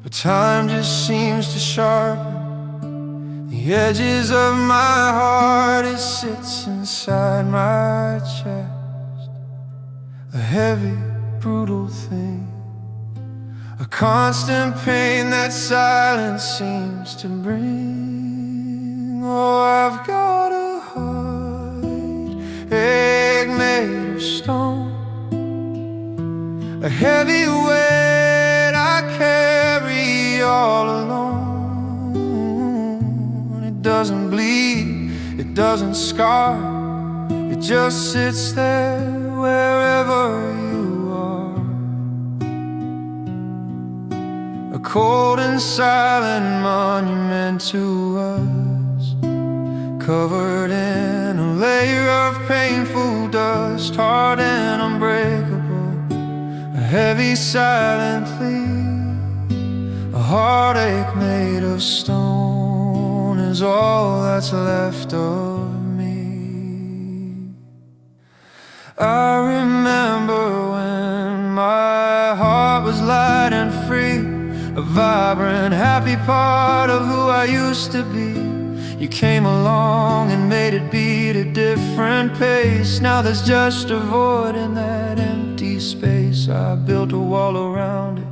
but time just seems to sharpen the edges of my heart. It sits inside my chest, a heavy, brutal thing, a constant pain that silence seems to bring. Oh, I've got a heartache made of stone, a heavy weight I carry all alone. It doesn't bleed, it doesn't scar, it just sits there wherever you are. A cold and silent monument to us, covered in a layer of painful dust, hard and unbreakable, a heavy silent plea. A heartache made of stone is all that's left of me. I remember when my heart was light and free, a vibrant, happy part of who I used to be. You came along and made it beat a different pace. Now there's just a void in that empty space. I built a wall around it,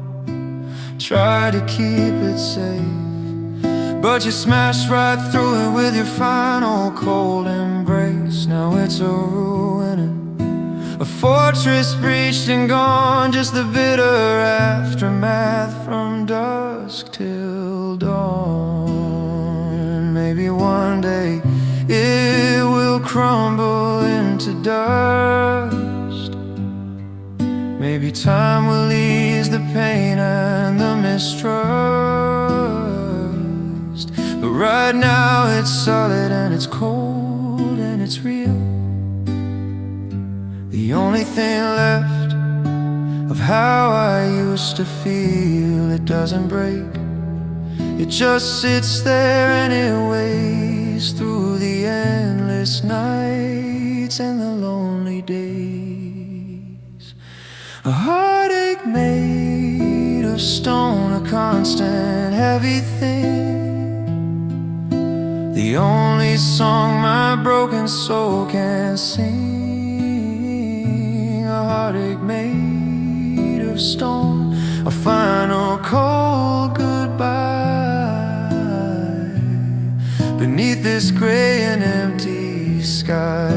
tried to keep it safe, but you smashed right through it with your final cold embrace. Now it's a ruin, a fortress breached and gone, just the bitter aftermath from dusk till dawn. Maybe one day it will crumble into dust. Maybe time will ease the pain and the mistrust. But right now it's solid and it's cold and it's real. The only thing left of how I used to feel. It doesn't break, it just sits there and it weighs through the endless nights and the lonely days. A heartache made of stone, a constant heavy thing, the only song my broken soul can sing. A heartache made of stone, a final cold goodbye beneath this gray and empty sky.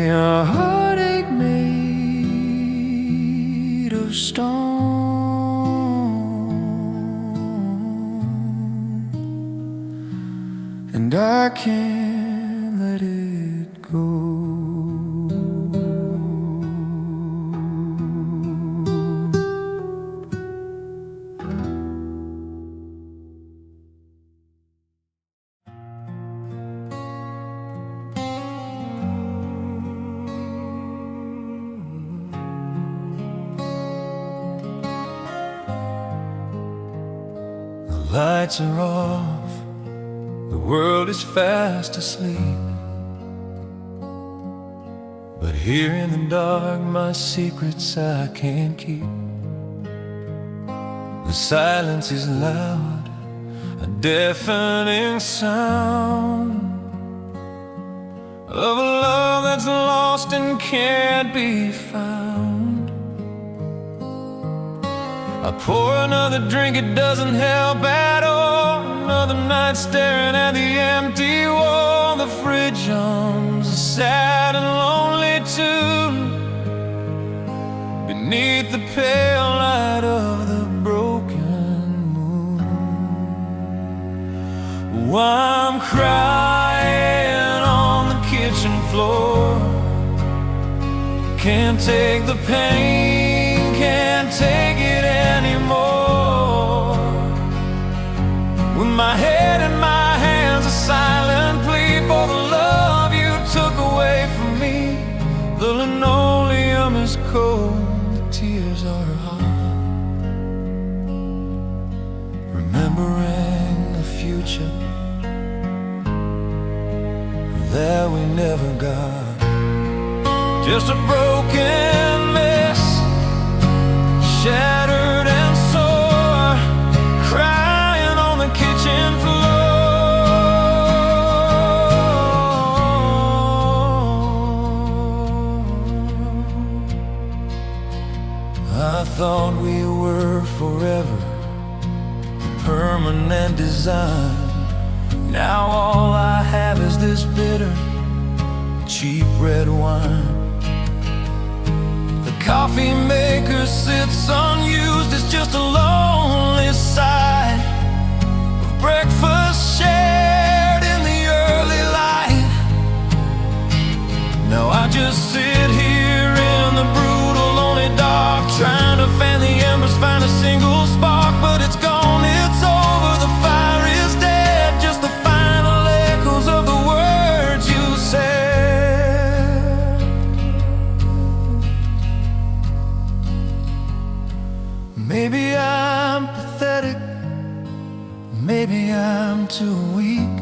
A heartache made of stone, and I can't lights are off, the world is fast asleep. But here in the dark, my secrets I can't keep. The silence is loud, a deafening sound of a love that's lost and can't be found. I pour another drink, it doesn't help at all. Another night staring at the empty wall. The fridge hums a sad and lonely tune beneath the pale light of the broken moon. Oh, I'm crying on the kitchen floor. Can't take the pain, can't take it anymore. With my head in my hands, a silent plea for the love you took away from me. The linoleum is cold, the tears are hot. Remembering the future that we never got. Just a broken mess, shattered and sore, crying on the kitchen floor. I thought we were forever, a permanent design. Now all I have is this bitter, cheap red wine. The coffee maker sits unused, it's just a lonely sight of breakfast shared in the early light. Now I just sit here in the brutal, lonely dark, trying to fan the embers, find a single spark, but it's gone, it's over, the fire is dead. Just the final echoes of the words you said. Maybe I'm pathetic, maybe I'm too weak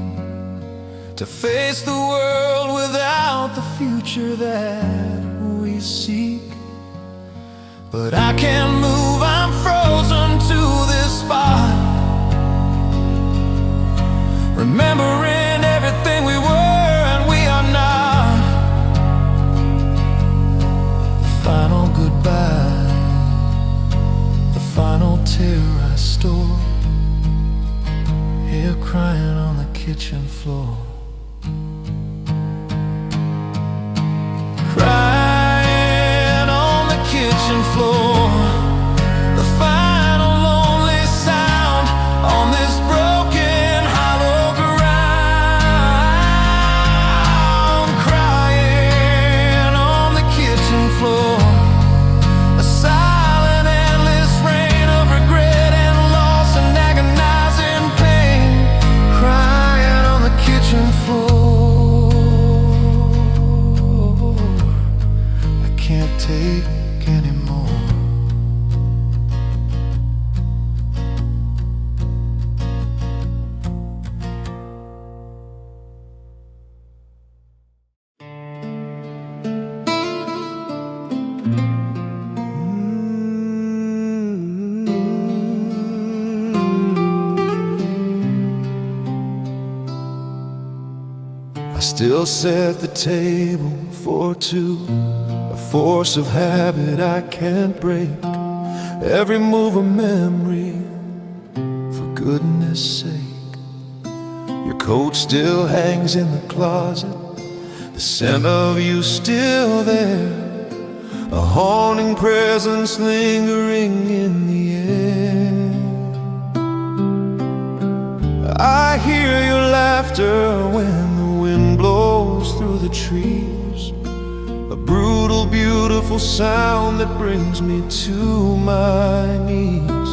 to face the world without the future that we seek. But I can't move, I'm frozen to this spot, remembering everything we were and we are not. The final goodbye, the final tear I store, here crying on the kitchen floor. Crying on the kitchen floor, the final lonely sound on this broken hollow ground. Crying on the kitchen floor, a silent endless rain of regret and loss and agonizing pain. Crying on the kitchen floor, I can't take anymore. I still set the table for two, a force of habit I can't break. Every move a memory, for goodness sake. Your coat still hangs in the closet, the scent of you still there, a haunting presence lingering in the air. I hear your laughter when the wind blows through the trees, a brutal, beautiful sound that brings me to my knees.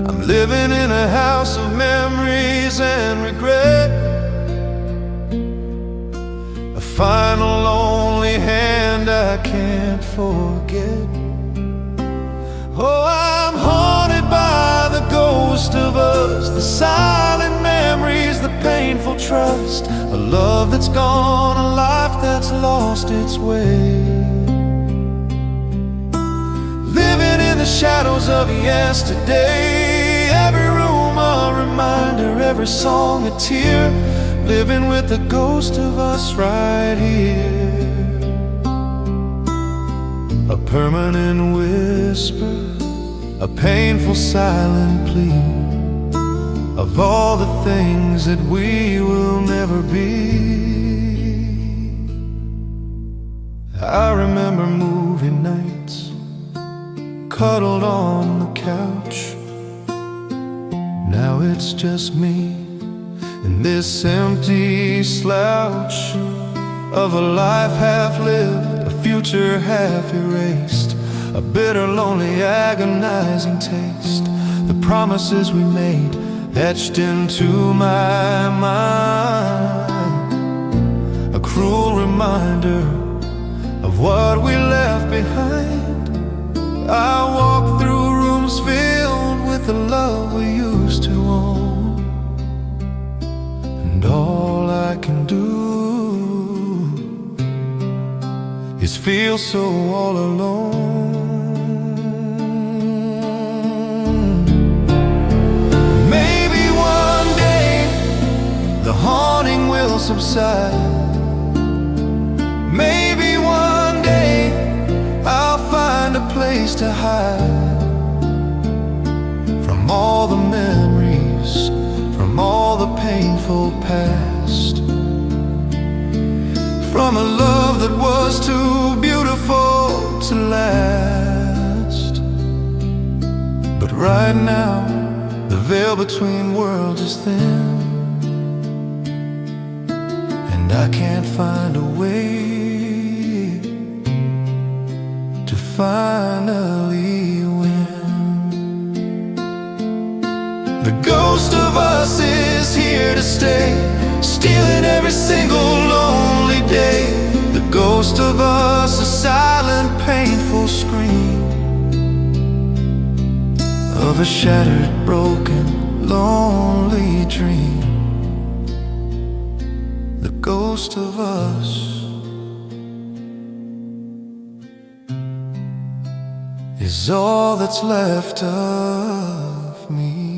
I'm living in a house of memories and regret, a final lonely hand I can't forget. Oh, I'm haunted by the ghost ghost of us, the silent memories, the painful trust, a love that's gone, a life that's lost its way. Living in the shadows of yesterday, every room a reminder, every song a tear, living with the ghost of us right here. A permanent whisper, a painful silent plea of all the things that we will never be. I remember movie nights, cuddled on the couch. Now it's just me in this empty slouch of a life half lived, a future half erased, a bitter, lonely, agonizing taste. The promises we made etched into my mind, a cruel reminder of what we left behind. I walk through rooms filled with the love we used to own, and all I can do is feel so all alone. Maybe one day the haunting will subside. Maybe one day I'll find a place to hide from all the memories, from all the painful past, from a love that was too beautiful to last. But right now, the veil between worlds is thin, and I can't find a way to finally win. The ghost of us is here to stay, stealing every single lonely day. The ghost of us, a silent, painful scream of a shattered, broken, lonely dream. The ghost of us is all that's left of me.